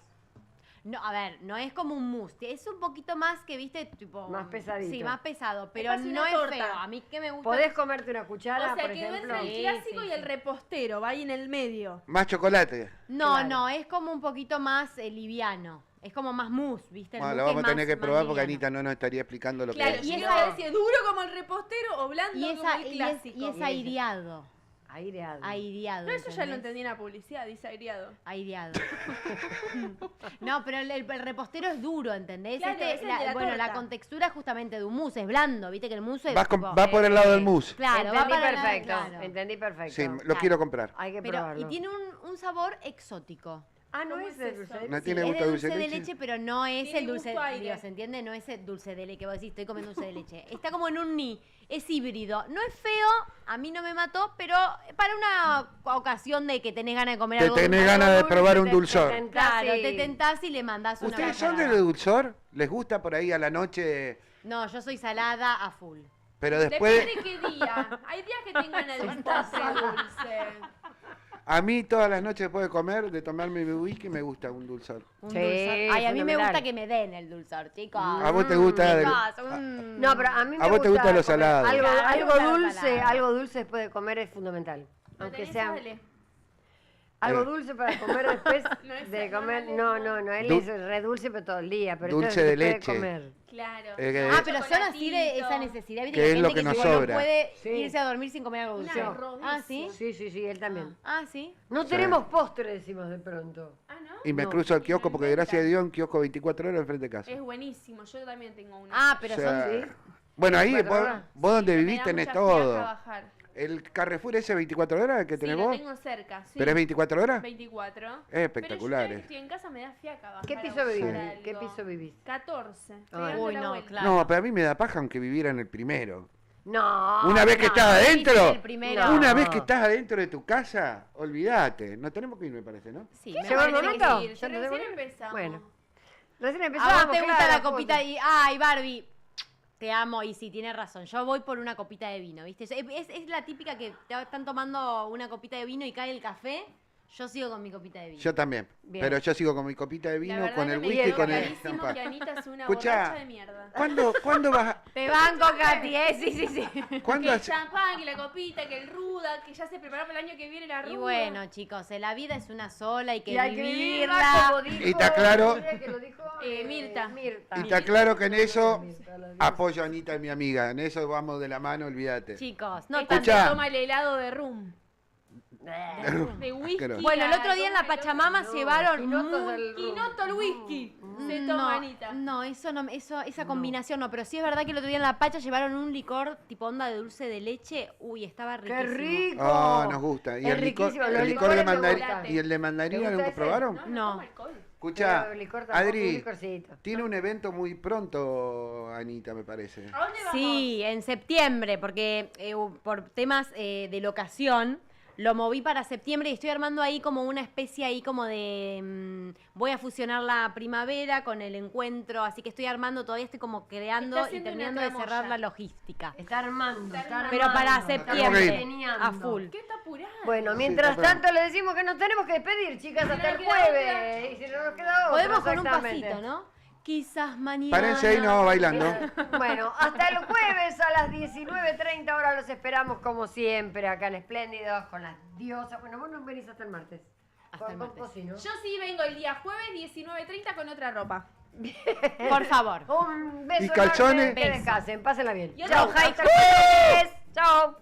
No, a ver, no es como un mousse, es un poquito más que, viste, tipo... Más pesadito. Sí, más pesado, pero casi no una es torta. feo. A mí que me gusta... ¿Podés comerte una cuchara, O sea, por quedó ejemplo? entre el Sí, clásico sí, y el sí. repostero, va ahí en el medio. Más chocolate. No, Claro. no, es como un poquito más liviano. Es como más mousse, ¿viste? El Bueno, mousse lo vamos es a tener más- que probar más porque liviano. Anita no nos estaría explicando lo Claro, que es. y y esa- esa es duro como el repostero o blando Y como esa, el y es, clásico. y es aireado. Aireado. Aireado. No, eso ya lo ¿entendés? entendí en la publicidad, dice aireado. Aireado. No, pero el repostero es duro, ¿entendés? Claro, es el de la bueno, la torta. contextura justamente de un mousse es blando, viste que el mousse es... Va, con- tipo, va por el lado del mousse. Claro, va Entendí para el lado- perfecto. claro. Entendí perfecto. Sí, lo Claro. quiero comprar. Hay que Pero, probarlo. y tiene un sabor exótico. Ah, no ¿Cómo es es de eso? dulce de ¿No leche. tiene Es gusto de de dulce de leche, pero no es Tiene el dulce gusto a aire. digo, ¿se entiende? No es el dulce de leche que vos decís, estoy comiendo dulce de leche. Está como en un ni, es híbrido. No es feo, a mí no me mató, pero para una ocasión de que tenés ganas de comer Que algo tenés algo ganas de dulce, probar un te dulzor. tentás Claro, y- te tentás y le mandás una ¿Ustedes son cucharada. de dulzor? ¿Les gusta por ahí a la noche? No, yo soy salada a full. Pero después, Depende de qué día. Hay días que tengan ganas de un postre dulce. a mí todas las noches después de comer, de tomarme mi whisky, me gusta un dulzor. Un Sí, dulzor. Ay, a mí me fundamental. gusta que me den el dulzor, chicos. ¿A vos te gusta? Chicos, No, pero a mí me A vos te gusta lo comer salado. Algo, Claro, algo me gusta lo dulce, salado. algo dulce después de comer es fundamental. ¿Lo Aunque tenés, sea Ale? Algo dulce para comer después No es- de no, comer. no, No, él Du- es re dulce pero todo el día. Pero Dulce esto es de después leche. comer. Claro. Ah, pero son así de esa necesidad. ¿Viste? Que hay es lo gente que nos tipo, sobra. no puede Sí. irse a dormir sin comer algo dulce. Una rodicia. Ah, ¿sí? Sí, él también. Ah, ¿sí? No Sí. tenemos postre, decimos de pronto. Ah, ¿no? Y me No. cruzo al kiosco porque inventa. gracias a Dios un kiosco 24 horas enfrente de casa. Es buenísimo. Yo también tengo una. Ah, pero O sea, son... ¿sí? Bueno, ahí 24 vos, horas. vos donde Me da vivís tenés mucha todo. fiaca bajar. ¿El Carrefour ese 24 horas que Sí, tenés lo vos? tengo cerca. Sí. ¿Pero es 24 horas? 24. Espectaculares. Pero yo estoy en casa, me da fiaca bajar. ¿Qué a piso buscar vivís? algo. ¿Qué piso vivís? 14. Estoy Ay. dando Uy, la no, vuelta. claro. No, pero a mí me da paja aunque viviera en el primero. No. Una vez que estás adentro, el primero. una vez que estás adentro de tu casa, olvídate. No tenemos que ir, me parece, ¿no? Sí, ¿Qué? me ¿Llegó el parece que momento? sí. Ya ¿Ya te recién tengo que- empezamos. Bueno. Recién A empezamos. vos te gusta claro, la copita foto. y... Ay, Barbie, te amo. Y sí, tienes razón. Yo voy por una copita de vino, ¿viste? Es la típica que te están tomando una copita de vino y cae el café. Yo sigo con mi copita de vino. Yo también. Bien. Pero yo sigo con mi copita de La vino, verdad con que el me whisky y quedó con el clarísimo champán. que Anita es una Escuchá, borracha de mierda. ¿Cuándo vas a...? Te banco, Katy, sí. ¿Cuándo Que el hace- champán, que la copita, que el ruda, que ya se preparó para el año que viene la ruda. Y bueno, chicos, la vida es una sola, hay que Y hay que vivirla. vivirla, como dijo, Y está claro- que lo dijo, Mirta. Y está claro que en eso Mirta, la diosa. apoyo a Anita, mi amiga. En eso vamos de la mano, olvídate. Chicos, No no tanto Escuchá. toma el helado de rum. De whisky. Asqueroso. Bueno, el otro día en la Pachamama llevaron Quinotos del rum. Quinoto el whisky. Se toma Anita. No, esa combinación no, pero sí es verdad que el otro día en la Pacha llevaron un licor tipo onda de dulce de leche. Uy, estaba ¡Qué riquísimo. rico! Ah, nos gusta. ¿Y Es el licor, riquísimo, el los licor de licores de mandarina? chocolate. ¿Y el de mandarina ¿Te gusta nunca ese? probaron? No. Toma alcohol. Escucha, Pero el licor tampoco, un Adri, licorcito. tiene un evento muy pronto, Anita, me parece. ¿A dónde vamos? Sí, en septiembre, porque por temas de locación lo moví para septiembre y estoy armando ahí como una especie ahí como de... voy a fusionar la primavera con el encuentro, así que estoy armando, todavía estoy como creando Está y haciendo terminando una de cerrar tramoya. la logística. Está armando, está armando. Pero para Tenemos que septiembre, ir. a full. ¿Qué está apurado? Bueno, Sí, mientras está bien. tanto le decimos que nos tenemos que despedir, chicas, hasta el nos queda jueves. Y si no nos queda otra, Podemos con un exactamente. pasito, ¿no? Quizás mañana... Párense ahí, no, bailando. Bueno, hasta el jueves a las 19:30 horas los esperamos como siempre acá en Espléndidos con las diosas. Bueno, vos no venís hasta el martes. Hasta el martes. Cosi, ¿no? Yo sí vengo el día jueves 19:30 con otra ropa. Por favor. Un beso ¿Y calzones? enorme, que descansen, pásenla bien. Y Chao, otra- hasta el jueves. Chao.